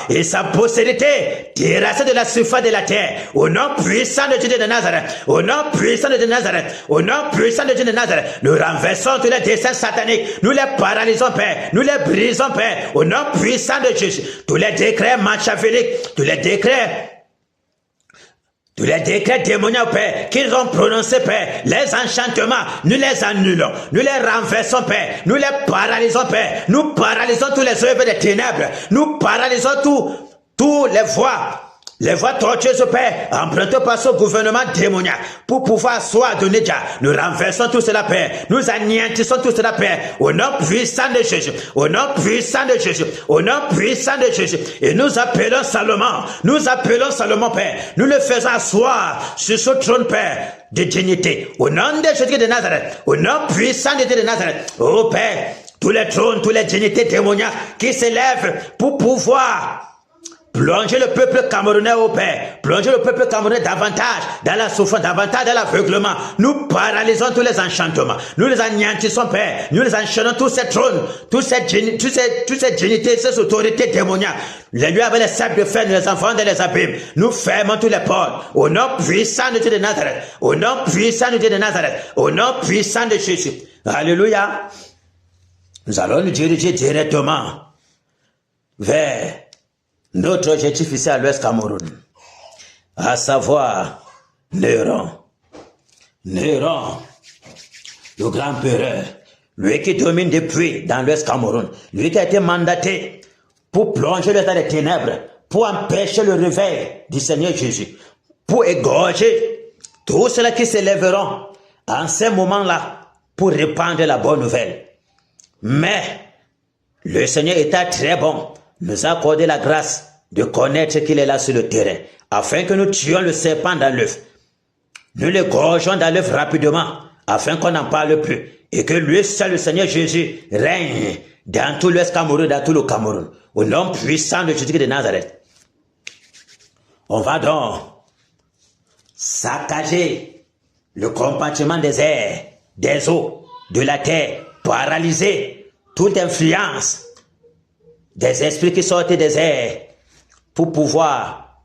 et sa postérité terrassée de la surface de la terre, au nom puissant de Jésus de Nazareth, au nom puissant de Jésus de Nazareth, au nom puissant de Jésus de Nazareth, nous renversons tous les desseins sataniques, nous les paralysons, Père, nous les brisons, Père, au nom puissant de Jésus, tous les décrets machiavéliques, tous les décrets démoniaques, Père, qu'ils ont prononcés, Père, les enchantements, nous les annulons, nous les renversons, Père, nous les paralysons, Père, nous paralysons tous les œuvres des ténèbres, nous paralysons tous les voies tortueuses, Père, empruntées par ce gouvernement démoniaque, pour pouvoir soit donner déjà. Nous renversons tout cela, Père. Nous anéantissons tout cela, Père. Au nom puissant de Jésus. Au nom puissant de Jésus. Au nom puissant de Jésus. Et nous appelons Salomon. Nous appelons Salomon, Père. Nous le faisons asseoir sur ce trône, Père, de dignité. Au nom de Jésus de Nazareth. Au nom puissant de Dieu de Nazareth. Oh, Père, tous les trônes, toutes les dignités démoniaques qui s'élèvent pour pouvoir plonger le peuple camerounais au Père, plonger le peuple camerounais davantage dans la souffrance, davantage dans l'aveuglement. Nous paralysons tous les enchantements, nous les anéantissons, Père, nous les enchaînons tous ces trônes, toutes ces dignités, ces autorités démoniaques. Les lieux avec les sables de fer, nous les envoyons dans les abîmes. Nous fermons tous les portes, au nom puissant de Dieu de Nazareth, au nom puissant de Dieu de Nazareth, au nom puissant de Jésus. Alléluia. Nous allons nous diriger directement vers notre objectif ici à l'Ouest Cameroun, à savoir Néron, le grand peureur, lui qui domine depuis dans l'Ouest Cameroun, lui qui a été mandaté pour plonger dans les ténèbres, pour empêcher le réveil du Seigneur Jésus, pour égorger tous ceux qui s'élèveront en ces moments-là pour répandre la bonne nouvelle. Mais le Seigneur était très bon, nous a accordé la grâce de connaître qu'il est là sur le terrain, afin que nous tuions le serpent dans l'œuf. Nous le gorgeons dans l'œuf rapidement, afin qu'on n'en parle plus, et que lui seul, le Seigneur Jésus, règne dans tout l'Ouest Cameroun, dans tout le Cameroun, au nom puissant de Jésus de Nazareth. On va donc saccager le compartiment des airs, des eaux, de la terre, paralyser toute influence des esprits qui sortent des airs pour pouvoir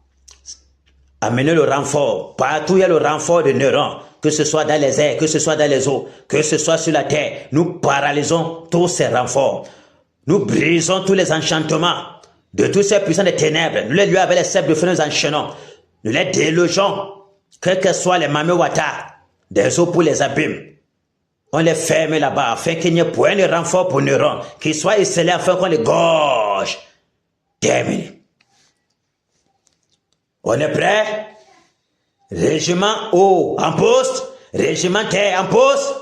amener le renfort. Partout il y a le renfort de Néron, que ce soit dans les airs, que ce soit dans les eaux, que ce soit sur la terre. Nous paralysons tous ces renforts. Nous brisons tous les enchantements de tous ces puissants des ténèbres. Nous les lions avec les ceps de feu, nous enchaînons. Nous les délogeons, quels que soient les mamewata, des eaux pour les abîmes. On les ferme là-bas, afin qu'il n'y ait point de renfort pour Néron, qu'ils soient esselés afin qu'on les gorge. Terminé. On est prêt? Régiment haut en poste, régiment terre en poste.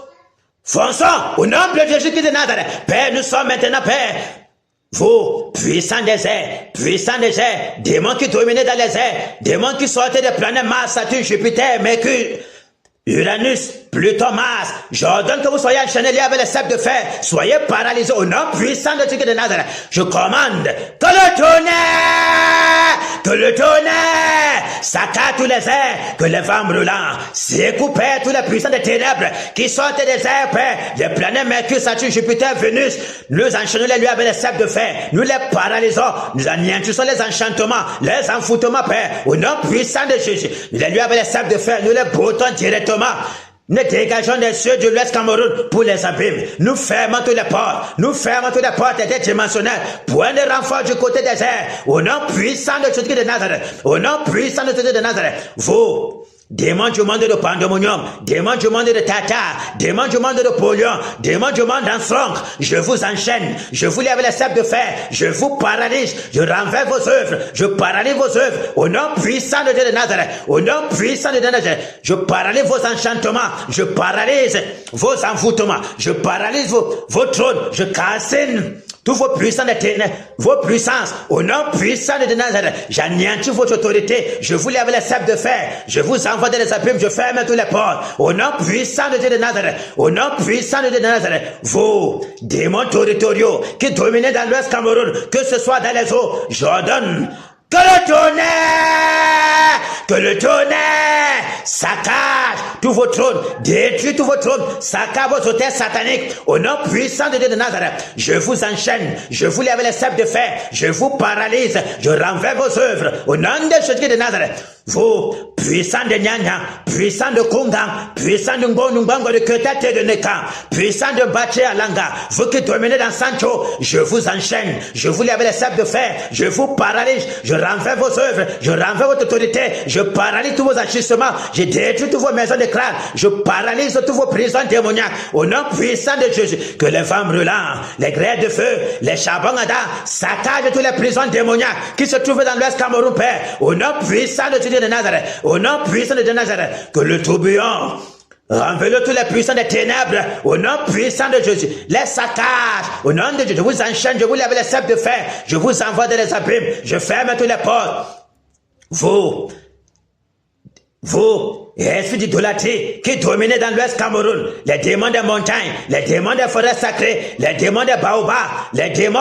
Fonçons au nom de Jésus-Christ de Nazareth. Père, nous sommes maintenant, Père. Vous, puissants des airs, démons qui dominaient dans les airs, démons qui sortaient des planètes Mars, Saturne, Jupiter, Mercure, Uranus, Pluton, Mars, j'ordonne que vous soyez enchaînés liés avec les ceps de fer, soyez paralysés au nom puissant de Jésus de Nazareth. Je commande que le tonnerre saccade tous les airs, que les vents brûlants secouent, Père, tous les puissants des ténèbres qui sortent des airs, Père, les planètes Mercure, Saturne, Jupiter, Vénus, nous enchaînons les lieux avec les ceps de fer, nous les paralysons, nous anéantissons les enchantements, les envoûtements, Père, au nom puissant de Jésus, nous les lieux avec les ceps de fer, nous les broutons directement. Nous dégageons des cieux de l'Ouest Cameroun pour les abîmes. Nous fermons toutes les portes. Nous fermons toutes les portes interdimensionnelles. Point de renfort du côté des airs. Au nom puissant de Jésus de Nazareth. Au nom puissant de Jésus de Nazareth. Vous, démons du monde de Pandemonium, démons du monde de Tata, démons du monde de Polion, démons du monde d'Anstrong, je vous enchaîne, je vous lie avec les ceps de fer, je vous paralyse, je renverse vos œuvres, je paralyse vos œuvres, au nom puissant de Dieu de Nazareth, au nom puissant de Dieu de Nazareth, je paralyse vos enchantements, je paralyse vos envoûtements, je paralyse vos trônes, je cassine tous vos puissants de ténèbres, vos puissances, au nom puissant de Nazareth, j'anéantis votre autorité, je vous lève les sceptres de fer, je vous envoie dans les abîmes, je ferme toutes les portes, au nom puissant de Dieu de Nazareth, au nom puissant de Dieu de Nazareth, vous, démons territoriaux, qui dominez dans l'Ouest Cameroun, que ce soit dans les eaux, j'ordonne que le tonnerre saccage tous vos trônes, détruit tous vos trônes, saccage vos hôtels sataniques, au nom puissant de Dieu de Nazareth, je vous enchaîne, je vous lève les sceptres de fer, je vous paralyse, je renverse vos œuvres, au nom de Jésus de Nazareth, vous, puissants de Nyanya, puissants de Kungang, puissants de Ngongo de Ketete et de Neka, puissants de Baché Alanga, vous qui dominez dans Sancho, je vous enchaîne, je vous lève les sceptres de fer, je vous paralyse, je renverse vos œuvres, je renverse votre autorité, je paralyse tous vos agissements, je détruis toutes vos maisons de crâne, je paralyse tous vos prisons démoniaques, au nom puissant de Jésus, que les vents brûlants, les grêles de feu, les charbons ardents, saccagent toutes les prisons démoniaques qui se trouvent dans l'Ouest Cameroun, Père, au nom puissant de Dieu de Nazareth, au nom puissant de Dieu de Nazareth, que le tourbillon renversez tous les puissants des ténèbres, au nom puissant de Jésus, les saccages, au nom de Dieu, je vous enchaîne, je vous lève les sceptres de fer, je vous envoie dans les abîmes, je ferme toutes les portes. Vous, esprit d'idolâtrie qui dominez dans l'Ouest Cameroun, les démons des montagnes, les démons des forêts sacrées, les démons des baobabs, les démons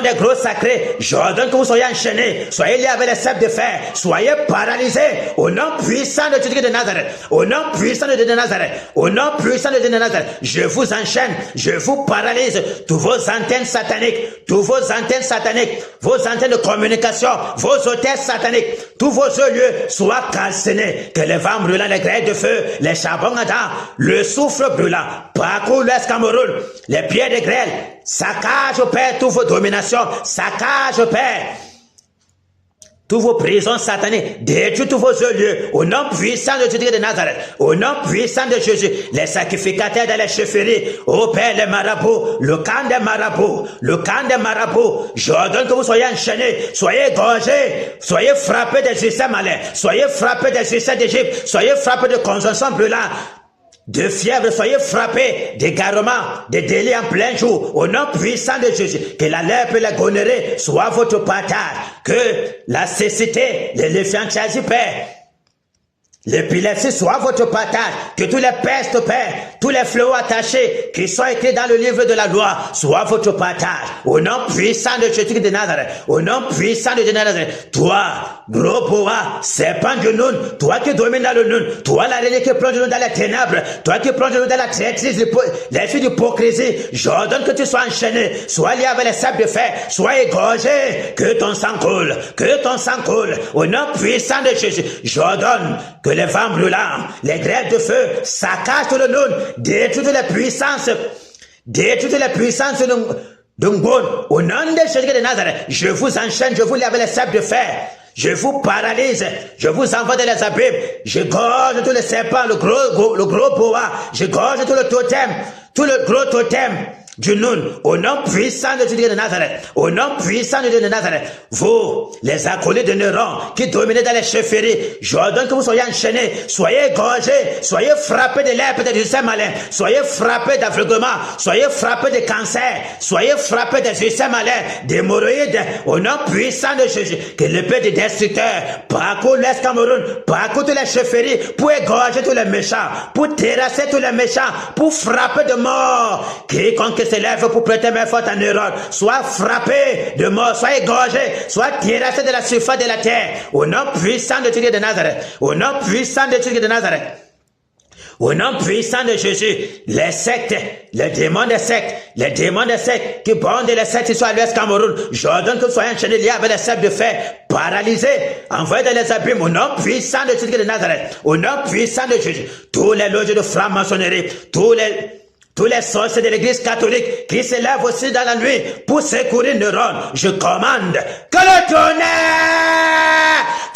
des gros sacrés, j'ordonne que vous soyez enchaînés, soyez liés avec les sceptres de fer, soyez paralysés, au nom puissant de Jésus de Nazareth, au nom puissant de Dieu de Nazareth, au nom puissant de Dieu de Nazareth, je vous enchaîne, je vous paralyse, tous vos antennes sataniques, tous vos antennes sataniques, vos antennes de communication, vos hôtels sataniques, tous vos lieux soient calcinés, que les vents brûlants, les grêles de feu, les charbons ardents, le soufre brûlant, parcourt l'Ouest Cameroun, les pierres de grêle, saccage au Père toutes vos dominations, saccage au Père tous vos prisons sataniques, détruis tous vos lieux, au nom puissant de Jésus de Nazareth, au nom puissant de Jésus, les sacrificateurs de la chefferie, au Père les marabouts, le camp des marabouts, j'ordonne que vous soyez enchaînés, soyez égorgés, soyez frappés des Égyptiens malins, soyez frappés des Égyptiens d'Égypte, soyez frappés de conjonction brûlante, de fièvre, soyez frappés, d'égarements, de délits en plein jour, au nom puissant de Jésus, que la lèpre et la gonorrhée soient votre partage, que la cécité, l'éléphantiasie, Père, l'épilepsie soit votre partage, que tous les pestes, Père, tous les fléaux attachés qui sont écrits dans le livre de la loi soient votre partage, au nom puissant de Jésus de Nazareth, au nom puissant de Nazareth, toi, gros boa, serpent du Nun, toi qui domines dans le Nun, toi l'araignée qui plonge dans les ténèbres, toi qui plonge dans la traîtrise, l'esprit d'hypocrisie, j'ordonne que tu sois enchaîné, sois lié avec les sceptres de fer, sois égorgé, que ton sang coule, au nom puissant de Jésus, j'ordonne que les vents brûlants, les grêles de feu, saccagent tout le Nun, détruisent toutes les puissances de Ngon, au nom de Jésus de Nazareth, je vous enchaîne, je vous lève les sceptres de fer, je vous paralyse, je vous envoie dans les abîmes, je gorge tous les serpents, le gros boa, je gorge tout le totem, tout le gros totem du Nun, au nom puissant de Jésus de Nazareth, au nom puissant de Dieu de Nazareth, vous, les acolytes de Néron, qui dominez dans les chefferies, j'ordonne que vous soyez enchaînés, soyez égorgés, soyez frappés de lèpre des Égyptiens malins, soyez frappés d'aveuglement, soyez frappés de cancer, soyez frappés des Égyptiens malins, d'hémorroïdes, au nom puissant de Jésus, que l'épée du destructeur parcourt l'Est Cameroun, parcourt toutes les chefferies, pour égorger tous les méchants, pour terrasser tous les méchants, pour frapper de mort, quiconque s'élève pour prêter main forte en erreur, soit frappé de mort, soit égorgé, soit terrassé de la surface de la terre, au nom puissant de Jésus de Nazareth, au nom puissant de Jésus de Nazareth, au nom puissant de Jésus, les sectes, les démons des sectes qui bondent les sectes qui sont à l'Ouest Cameroun, j'ordonne que vous soyez enchaînés liés avec les sceptres de fer, paralysés, envoyés dans les abîmes, au nom puissant de Jésus de Nazareth, au nom puissant de Jésus, tous les loges de franc-maçonnerie, tous les sorciers de l'église catholique qui se lèvent aussi dans la nuit pour secourir Néron, je commande que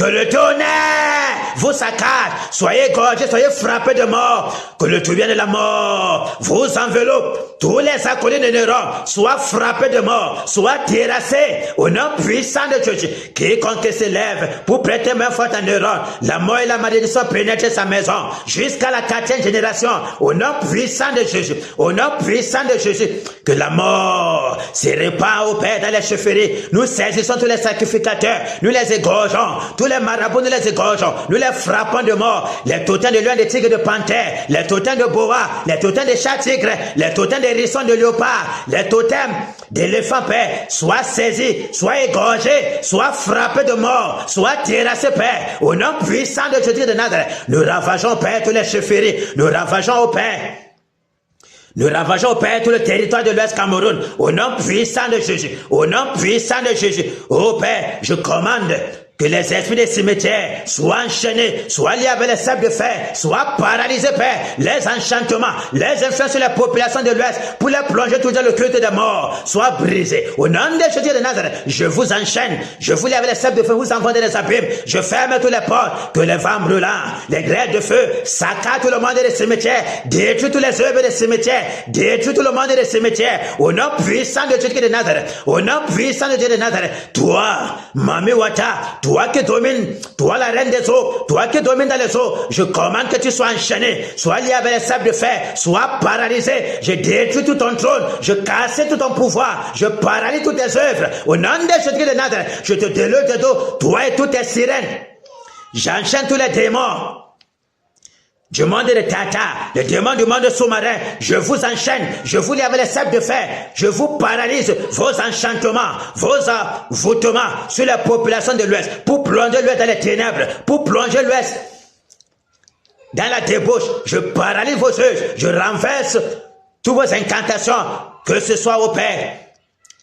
le tonnerre vous saccage, soyez égorgés, soyez frappés de mort, que le tourbillon de la mort vous enveloppe, tous les acolytes de Néron soient frappés de mort, soient terrassés, au nom puissant de Jésus, quiconque se lève pour prêter main forte à Néron, la mort et la malédiction pénètrent sa maison, jusqu'à la 4e génération, au nom puissant de Jésus, au nom puissant de Jésus, que la mort se répand au Père dans les chefferies. Nous saisissons tous les sacrificateurs, nous les égorgeons, tous les marabouts nous les égorgeons, nous les frappons de mort, les totems de lions, de tigres, de panthères, les totems de boa, les totems de chats tigres, les totems de hérissons, de léopards, les totems d'éléphants, Père, soient saisis, soient égorgés, soient frappés de mort, soient terrassés, Père, au nom puissant de Jésus de Nazareth. Nous ravageons, Père, tous les chefferies, nous ravageons, au Père. Nous ravageons, Père, tout le territoire de l'Ouest Cameroun, au nom puissant de Jésus, au nom puissant de Jésus. Oh Père, je commande que les esprits des cimetières soient enchaînés, soient liés avec les sables de fer, soient paralysés, Père. Les enchantements, les influences sur la population de l'Ouest pour les plonger tout dans le culte des morts, soient brisés. Au nom de Jésus de Nazareth, je vous enchaîne, je vous lie avec les sables de feu, vous envoie dans les abîmes, je ferme toutes les portes, que les vents brûlants, les grêles de feu, saccagent tout le monde des cimetières, détruit tous les œuvres des cimetières, détruit tout le monde des cimetières. Au nom puissant de Jésus de Nazareth, au nom puissant de Dieu de Nazareth, toi, Mami Wata, toi qui domines, toi la reine des eaux, toi qui domines dans les eaux, je commande que tu sois enchaîné, sois lié avec les sables de fer, sois paralysé, je détruis tout ton trône, je casse tout ton pouvoir, je paralyse toutes tes œuvres, au nom de Jésus de Nazareth, je te déloge de dos, toi et toutes tes sirènes, j'enchaîne tous les démons, du monde de Tata, les démons du monde sous-marin, je vous enchaîne, je vous lie avec les sables de fer, je vous paralyse vos enchantements, vos voûtements sur la population de l'Ouest, pour plonger l'Ouest dans les ténèbres, pour plonger l'Ouest dans la débauche, je paralyse vos œuvres, je renverse toutes vos incantations, que ce soit au Père,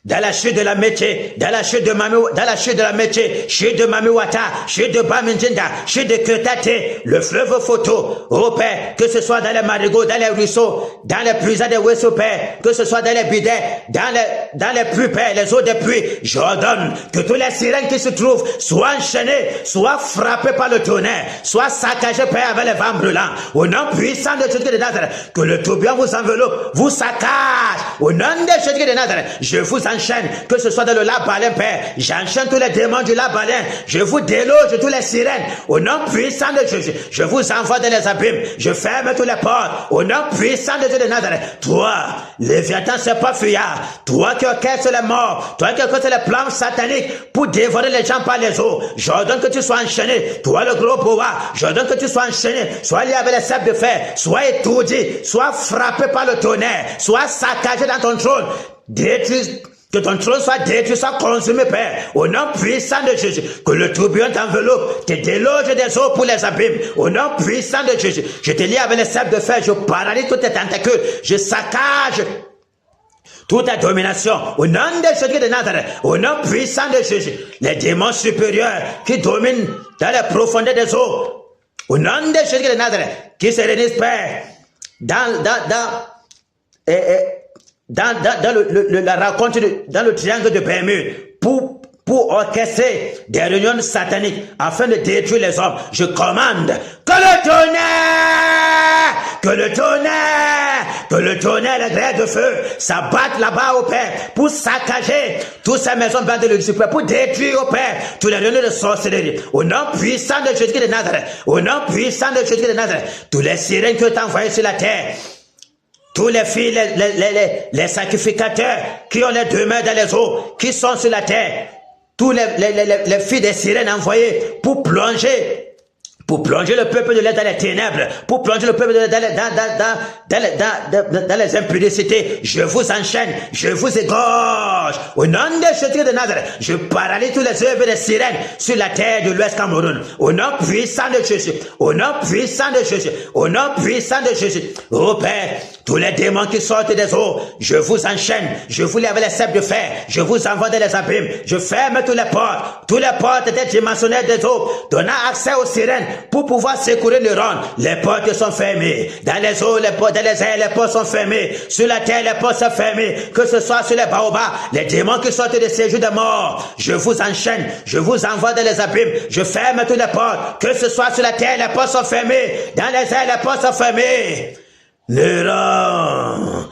dans la chute de la métier, dans la chute de Mami, dans la chute de la métier, chute de Mami Wata, chute de Bamindjinda, chute de Ketate, le fleuve Photo, au Père, que ce soit dans les marigots, dans les ruisseaux, dans les prisons des ruisseaux, Père, que ce soit dans les bidets, dans les puits, Père, les eaux des puits, j'ordonne que tous les sirènes qui se trouvent soient enchaînées, soient frappées par le tonnerre, soient saccagées, Père, avec les vents brûlants, au nom puissant de Jésus de Nazareth, que le tourbillon vous enveloppe, vous saccage, au nom de Jésus de Nazareth, je vous enchaîne, que ce soit dans le lac Baleine, Père, j'enchaîne tous les démons du lac Baleine, je vous déloge tous les sirènes, au nom puissant de Jésus, je vous envoie dans les abîmes, je ferme tous les portes, au nom puissant de Dieu de Nazareth, toi, Léviathan, c'est pas fuyard, toi qui orchestres les morts, toi qui orchestres les plans sataniques pour dévorer les gens par les eaux, j'ordonne que tu sois enchaîné, toi le gros boa, j'ordonne que tu sois enchaîné, sois lié avec les sables de fer, sois étourdi, sois frappé par le tonnerre, sois saccagé dans ton trône, détruis. Que ton trône soit détruit, soit consumé, Père, au nom puissant de Jésus, que le tourbillon t'enveloppe, te déloge des eaux pour les abîmes, au nom puissant de Jésus, je te lie avec les sables de fer, je paralyse toutes tes tentacules, je saccage toute ta domination, au nom de Jésus de Nazareth, au nom puissant de Jésus, les démons supérieurs qui dominent dans les profondeurs des eaux, au nom de Jésus de Nazareth, qui se réunissent, Père, dans la rencontre dans le triangle de Bermude pour orchestrer des réunions sataniques afin de détruire les hommes. Je commande que le tonnerre, la grêle de feu s'abattent là-bas au Père pour saccager toutes ces maisons blanches de Lucifer, pour détruire au Père toutes les réunions de sorcellerie. Au nom puissant de Jésus de Nazareth, au nom puissant de Jésus de Nazareth, tous les sirènes que tu as envoyés sur la terre, tous les filles, les sacrificateurs qui ont les deux mains dans les eaux, qui sont sur la terre, tous les filles des sirènes envoyées pour plonger le peuple de l'air dans les ténèbres, pour plonger le peuple de l'air dans les impudicités, je vous enchaîne, je vous égorge. Au nom de Jésus de Nazareth, je paralyse tous les œuvres des sirènes sur la terre de l'Ouest Cameroun. Au nom puissant de Jésus, au nom puissant de Jésus, au nom puissant de Jésus. Ô Père, tous les démons qui sortent des eaux, je vous enchaîne, je vous lie avec les sables de fer, je vous envoie dans les abîmes, je ferme toutes les portes interdimensionnelles des eaux, donnant accès aux sirènes pour pouvoir secourir le rond. Les portes sont fermées. Dans les eaux, les portes, dans les airs, les portes sont fermées. Sur la terre, les portes sont fermées. Que ce soit sur les baobabs, les démons qui sortent des séjours de mort, je vous enchaîne, je vous envoie dans les abîmes, je ferme toutes les portes. Que ce soit sur la terre, les portes sont fermées. Dans les airs, les portes sont fermées. Neuron,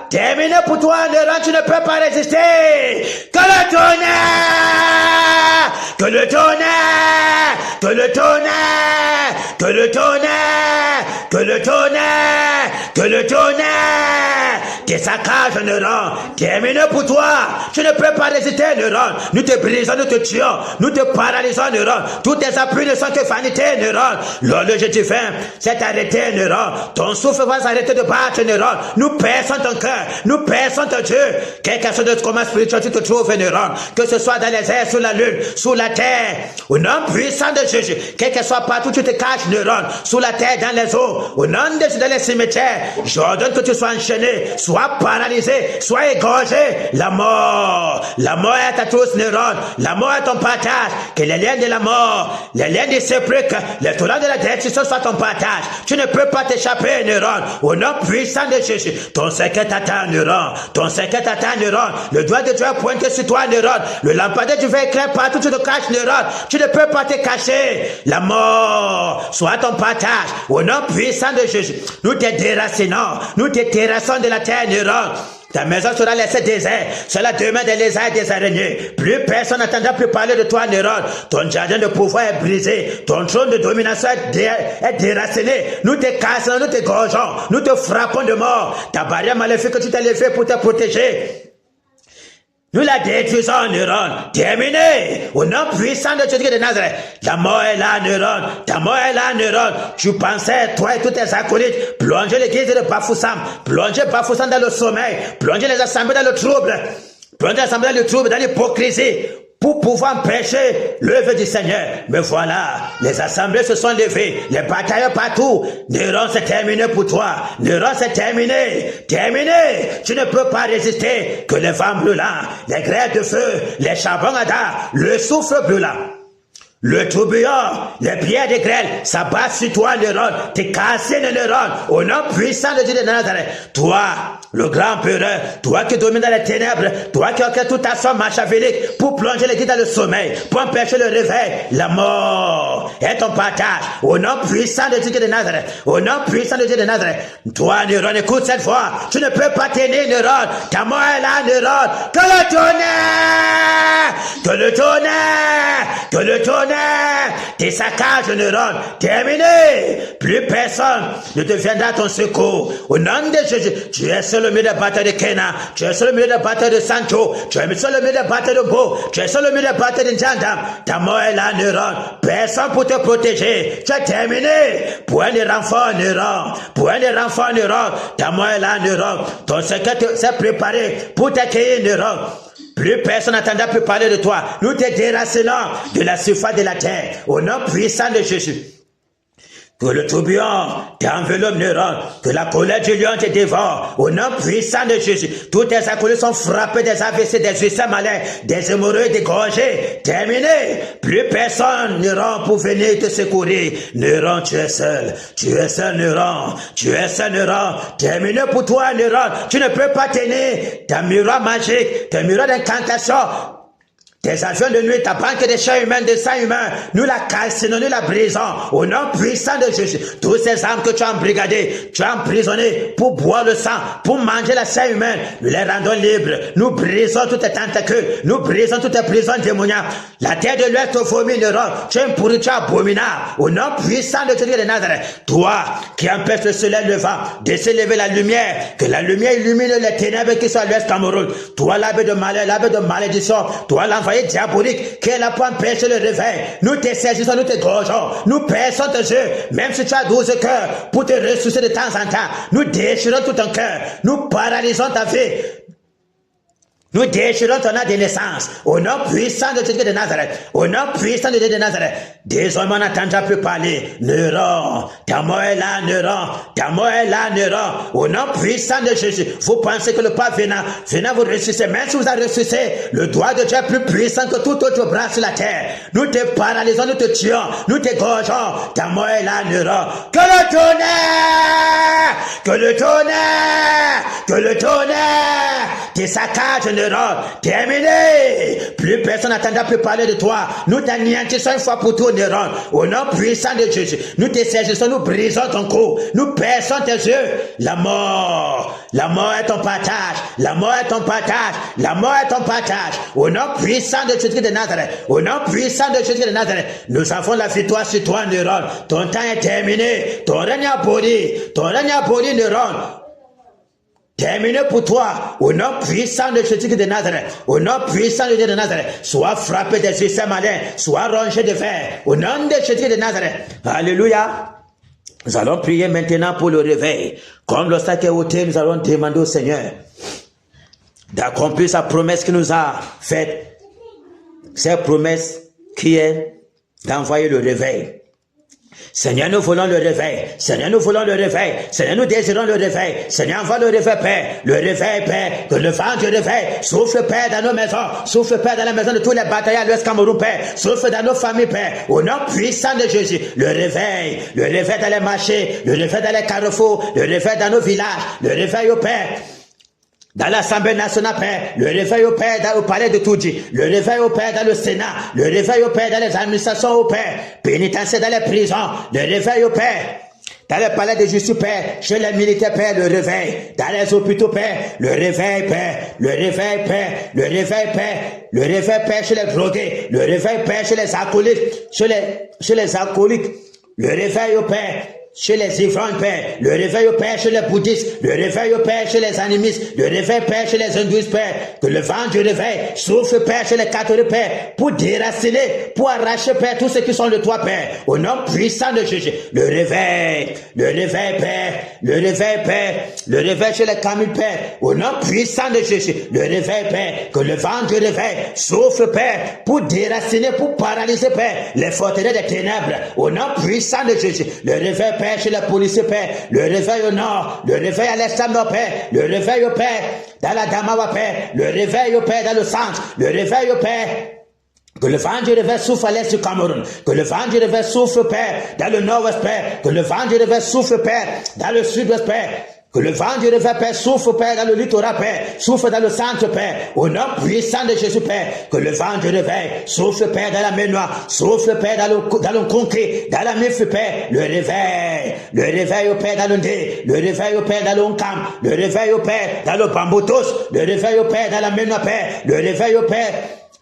terminé pour toi, Neuron, tu ne peux pas résister. Que le tonnerre que le tonnerre, que le tonnerre, que le tonnerre, que le tonnerre, tes saccages, Néron, terminé pour toi. Je ne peux pas résister, Néron. Nous te brisons, nous te tuons, nous te paralysons, Néron. Tous tes appuis ne sont que vanité, Néron. L'horloge divin s'est arrêté, Néron. Ton souffle va s'arrêter de battre, Néron. Nous perçons ton cœur, nous perçons ton Dieu. Quelque chose de comment spirituel tu te trouves, Néron. Que ce soit dans les airs, sous la lune, sous la terre, au nom puissant de Jésus. Quel que soit partout, tu te caches, Néron. Sous la terre, dans les eaux, au nom de Jésus, dans les cimetières. J'ordonne que tu sois enchaîné, sois paralysé, sois égorgé. La mort est à tous, Néron. La mort est ton partage. Que les liens de la mort, les liens des sépulcres, les tourants de la destruction soient ton partage. Tu ne peux pas t'échapper, Néron. Au nom puissant de Jésus, ton secret t'attend, Néron. Ton secret t'attend, Néron. Le doigt de Dieu est pointé sur toi, Néron. Le lampadaire du verre éclaire partout, tu te caches, Néron. Tu ne peux pas te cacher. La mort soit ton partage. Au nom puissant de Jésus, nous te déracinons. Nous te terrassons de la terre, Néron. Ta maison sera laissée déserte, sur la demeure des lézards et des araignées. Plus personne n'entendra plus parler de toi, Néron. Ton jardin de pouvoir est brisé. Ton trône de domination est déraciné. Nous te cassons, nous te gorgeons, nous te frappons de mort. Ta barrière maléfique que tu t'es levée pour te protéger, nous la détruisons, Néron. Terminé. Au nom puissant de Jésus de Nazareth. La mort est là, Néron. Ta mort est là, Néron. Tu pensais, toi et tous tes acolytes, plonger l'église de Bafoussam, plonger Bafoussam dans le sommeil, plonger les assemblées dans le trouble, plonger les assemblées dans le trouble, dans l'hypocrisie, pour pouvoir empêcher l'œuvre du Seigneur. Mais voilà, les assemblées se sont levées, les batailles partout. Néron, c'est terminé pour toi. Néron, c'est terminé. Terminé. Tu ne peux pas résister que les vents brûlants, les grêles de feu, les charbons à dard, le souffle brûlant, le tourbillon, les pierres de grêle, ça bat sur toi, Néron. T'es cassé, Néron. Au nom puissant de Dieu de Nazareth. Toi, le grand peureur, toi qui domines dans les ténèbres, toi qui orchestre toute ta somme machiavélique pour plonger l'église dans le sommeil, pour empêcher le réveil, la mort est ton partage. Au nom puissant de Dieu de Nazareth. Au nom puissant de Dieu de Nazareth. Toi, Néron, écoute cette voix. Tu ne peux pas tenir, Néron. Ta mort est là, Néron. Que le tonnerre! Que le tonnerre! Que le tonnerre! Tes saccages, Néron, terminé. Plus personne ne te viendra à ton secours. Au nom de Jésus, tu es seul au milieu des batailles de Kena, tu es seul au milieu des batailles de Sancho, tu es seul au milieu des batailles de Beau, tu es seul au milieu des batailles de Njandam. Ta mort est là, Néron. Personne pour te protéger. Tu es terminé. Point de renfort, Néron. Point de renfort, Néron. Ta mort est là, Néron. Ton secret s'est préparé pour t'accueillir, Néron. Plus personne n'entendra plus parler de toi. Nous te déracinons de la surface de la terre. Au nom puissant de Jésus. Que le tourbillon t'enveloppe, Néron. Que la colère du lion te dévore. Au nom puissant de Jésus. Tous tes acolytes sont frappés des AVC, des ulcères malins, des hémorroïdes, des gorgées. Terminé. Plus personne, Néron, pour venir te secourir. Néron, tu es seul. Tu es seul, Néron. Tu es seul, Néron. Terminé pour toi, Néron. Tu ne peux pas tenir ta miroir magique, ta miroir d'incantation. Tes avions de nuit, ta banque de chair humaine, de sang humain, nous la calcinons, nous la brisons, au nom puissant de Jésus. Tous ces âmes que tu as embrigadées, tu as emprisonnées pour boire le sang, pour manger la chair humaine, nous les rendons libres. Nous brisons toutes tes tentacules, nous brisons toutes tes prisons démoniaques. La terre de l'ouest te vomit, Néron. Tu es une pourriture abominable, au nom puissant de Jésus de Nazareth. Toi, qui empêches le soleil levant de s'élever la lumière, que la lumière illumine les ténèbres qui sont à l'ouest Cameroun. Toi, l'arbre de malheur, l'arbre de malédiction, toi, l'envoyé diabolique qui est là pour empêcher le réveil. Nous te saisissons, nous te gorgeons, nous perçons tes yeux, même si tu as 12 cœurs pour te ressusciter de temps en temps. Nous déchirons tout ton cœur, nous paralysons ta vie. Nous déchirons ton âme de naissance, au nom puissant de Jésus de Nazareth, au nom puissant de Jésus de Nazareth. Désormais, on n'entendra plus parler. Néron, ta mort est là, Néron, ta mort est là, Néron, au nom puissant de Jésus. Vous pensez que le pas venant vous ressusciter, même si vous avez ressuscité, le doigt de Dieu est plus puissant que tout autre bras sur la terre. Nous te paralysons, nous te tuons, nous te gorgeons. Ta mort est là, Néron. Que le tonnerre, que le tonnerre, que le tonnerre, tes saccages, Néron. ne rend. Terminé. Plus personne n'attendra plus parler de toi. Nous t'anéantissons une fois pour tout, ne rend. Au nom puissant de Jésus, nous te saisissons, nous brisons ton cou, nous perçons tes yeux. La mort est ton partage. La mort est ton partage. La mort est ton partage. Au nom puissant de Jésus de Nazareth. Au nom puissant de Jésus de Nazareth. Nous avons la victoire sur toi, Neuron. Ton temps est terminé. Ton règne aboli. Ton règne aboli, Neuron. Terminé pour toi, au nom puissant de Jésus de Nazareth, au nom puissant de Dieu de Nazareth, sois frappé des succès malins, sois rongé de fer, au nom de Jésus de Nazareth. Alléluia. Nous allons prier maintenant pour le réveil. Comme le sac est ôté, nous allons demander au Seigneur d'accomplir sa promesse qu'il nous a faite. Cette promesse qui est d'envoyer le réveil. Seigneur, nous voulons le réveil. Seigneur, nous voulons le réveil. Seigneur, nous désirons le réveil. Seigneur, envoie le réveil, Père. Le réveil, Père. Que le vent du réveil souffle, Père, dans nos maisons. Souffle, Père, dans la maison de tous les bataillons à l'Ouest Cameroun, Père. Souffle dans nos familles, Père. Au nom puissant de Jésus. Le réveil dans les marchés. Le réveil dans les carrefours. Le réveil dans nos villages. Le réveil au Père. Dans l'Assemblée nationale, Père, le réveil au Père au palais de Toudji, le réveil au Père dans le Sénat, le réveil au Père dans les administrations au Père, pénitentiaire dans les prisons, le réveil au Père, dans le palais de justice, Père, chez les militaires, Père, le réveil, dans les hôpitaux, Père, le réveil, Père, le réveil, Père, le réveil, Père, le réveil, Père, chez les drogués, le réveil, Père, chez les alcooliques, chez les alcooliques, le réveil au Père, chez les ivrognes, Père, le réveil au Père chez les bouddhistes, le réveil au Père chez les animistes, le réveil, Père, chez les hindouistes, Père, que le vent du réveil souffle, Père, chez les catholiques, Père, pour déraciner, pour arracher, Père, tous ceux qui sont de toi, Père, au nom puissant de Jésus, le réveil, Père, le réveil, Père, le réveil chez les camus, Père, au nom puissant de Jésus, le réveil, Père, que le vent du réveil souffle, Père, pour déraciner, pour paralyser, Père, les forteresses des ténèbres, au nom puissant de Jésus, le réveil, Père, chez les policiers, Père, le réveil au nord, le réveil à l'est nord, Père, le réveil au Père, dans la Damawa, Père, le réveil au Père, dans le centre, le réveil au Père, que le vent du réveil souffle à l'est du Cameroun, que le vent du réveil souffle, Père, dans le nord-ouest, Père, que le vent du réveil souffle, Père, dans le sud-ouest, Père, que le vent du réveil, Père, souffle, Père, dans le littoral, Père, souffle dans le centre, Père, au nom puissant de Jésus, Père, que le vent du réveil souffle, Père, dans la mer Noire, souffle, Père, dans le concret, dans la Mif, Père, le réveil au Père, dans le Ndé, le réveil au Père, dans le Onkam, le réveil au Père, dans le Bambotos, le réveil au Père, dans la mer Noire, Père, le réveil au Père,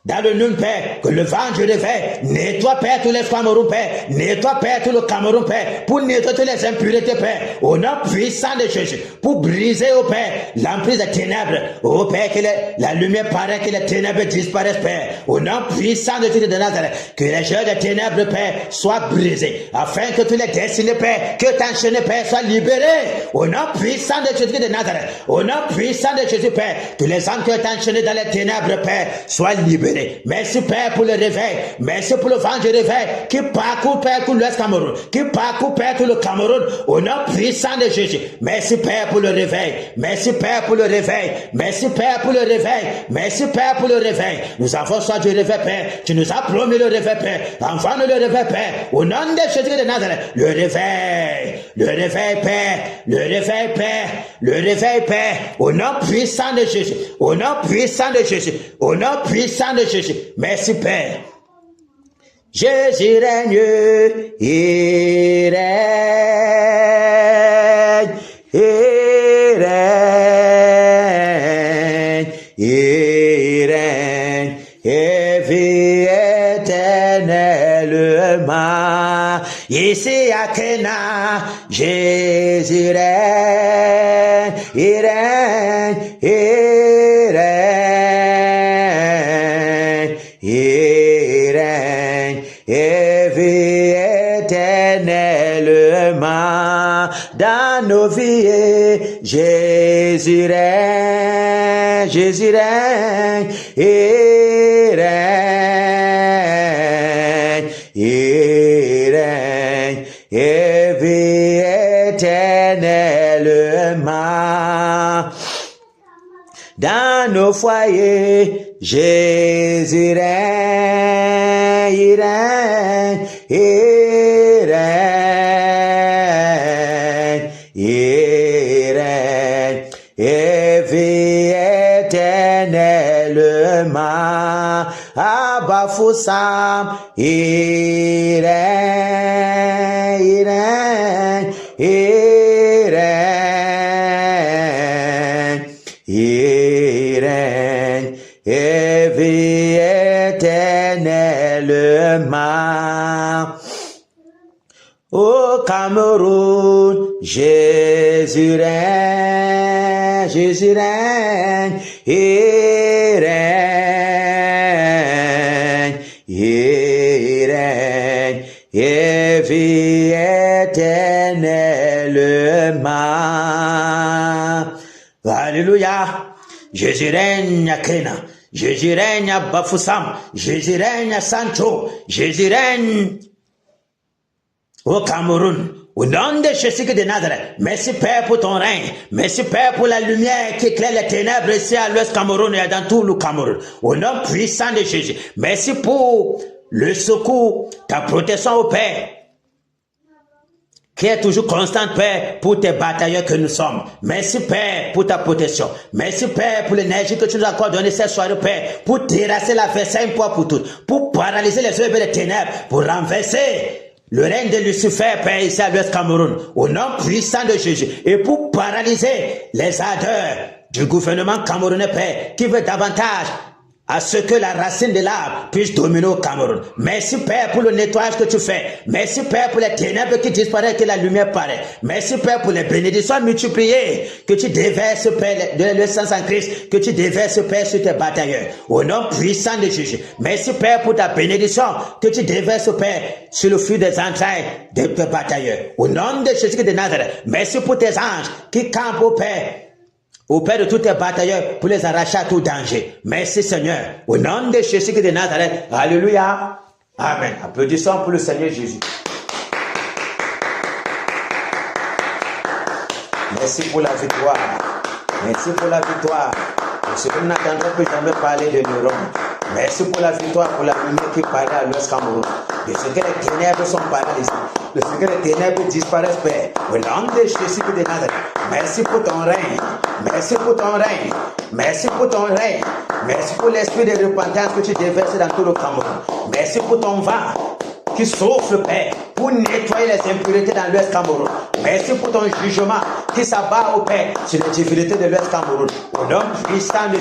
dans le Nune, Père, que le vent du réveil nettoie, Père, tous les Cameroun, Père, nettoie, Père, tout le Cameroun, Père, pour nettoyer toutes les impuretés, Père, au nom puissant de Jésus, pour briser, au Père, l'emprise des ténèbres, au Père, que la lumière paraît, que les ténèbres disparaissent, Père, au nom puissant de Jésus de Nazareth, que les jeux des ténèbres, Père, soient brisés, afin que tous les destinés, Père, que t'enchaînes, Père, soient libérés, au nom puissant de Jésus de Nazareth, au nom puissant de Jésus, Père, tous les hommes que t'enchaînes dans les ténèbres, Père, soient libérés. Merci, Père, pour le réveil. Merci pour le vent du réveil qui parcourt, Père, tout l'Ouest Cameroun, qui parcourt, Père, tout le Cameroun, au nom puissant de Jésus. Merci, Père, pour le réveil. Merci, Père, pour le réveil. Merci, Père, pour le réveil. Merci, Père, pour le réveil. Nous avons soin du réveil, Père. Tu nous as promis le réveil, Père. Envoie-nous le réveil, Père. Au nom de Jésus de Nazareth. Le réveil, Père. Le réveil, Père. Le réveil, Père. Au nom puissant de Jésus. Au nom puissant de Jésus. Au nom puissant de Jésus. Merci, Père. Jésus règne, il règne, il règne, il règne, et vit éternellement. Ici à Cana, Jésus règne, il règne, il règne, il règne, et vit éternellement dans nos vies. Jésus règne, Jésus règne, il règne, il règne, et vit éternellement dans nos foyers. Jésus règne, il règne, il règne, il règne, et vit éternellement Bafoussam, il règne, et vit éternellement. Au Cameroun, Jésus règne, il règne, et vit éternellement. Alléluia. Jésus règne à Kena, Jésus règne à Bafoussam, Jésus règne à Sancho, Jésus règne au Cameroun. Au nom de Jésus de Nazareth, merci Père pour ton règne, merci Père pour la lumière qui éclaire les ténèbres ici à l'ouest Cameroun et dans tout le Cameroun. Au nom puissant de Jésus, merci pour le secours, ta protection au Père, qui est toujours constante, Père, pour tes batailleurs que nous sommes. Merci, Père, pour ta protection. Merci, Père, pour l'énergie que tu nous as encore donnée cette soirée, Père, pour terrasser l'adversaire une fois pour toutes, pour paralyser les œuvres des ténèbres, pour renverser le règne de Lucifer, Père, ici à l'ouest Cameroun, au nom puissant de Jésus, et pour paralyser les ardeurs du gouvernement camerounais, Père, qui veut davantage à ce que la racine de l'arbre puisse dominer au Cameroun. Merci Père pour le nettoyage que tu fais. Merci Père pour les ténèbres qui disparaissent et que la lumière paraît. Merci Père pour les bénédictions multipliées que tu déverses, Père, de l'essence en Christ, que tu déverses, Père, sur tes batailleurs. Au nom puissant de Jésus. Merci Père pour ta bénédiction que tu déverses, Père, sur le fruit des entrailles de tes batailleurs. Au nom de Jésus de Nazareth. Merci pour tes anges qui campent au Père, auprès de tous tes batailleurs pour les arracher à tout danger. Merci Seigneur. Au nom de Jésus de Nazareth. Alléluia. Amen. Applaudissons pour le Seigneur Jésus. Merci pour la victoire. Merci pour la victoire. Parce que nous n'attendrons plus jamais parler de neurones. Merci pour la victoire, pour la lumière qui paraît à l'ouest Cameroun. De ce que les ténèbres sont paralysées. De ce que les ténèbres disparaissent, Père. Au nom de Jésus de Nazareth. Merci pour ton règne. Merci pour ton règne. Merci pour ton règne. Merci pour l'esprit de repentance que tu déverses dans tout le Cameroun. Merci pour ton vent qui souffle, Père, pour nettoyer les impuretés dans l'ouest Cameroun. Merci pour ton jugement qui s'abat au Père sur les divinités de l'ouest Cameroun. Au nom puissant de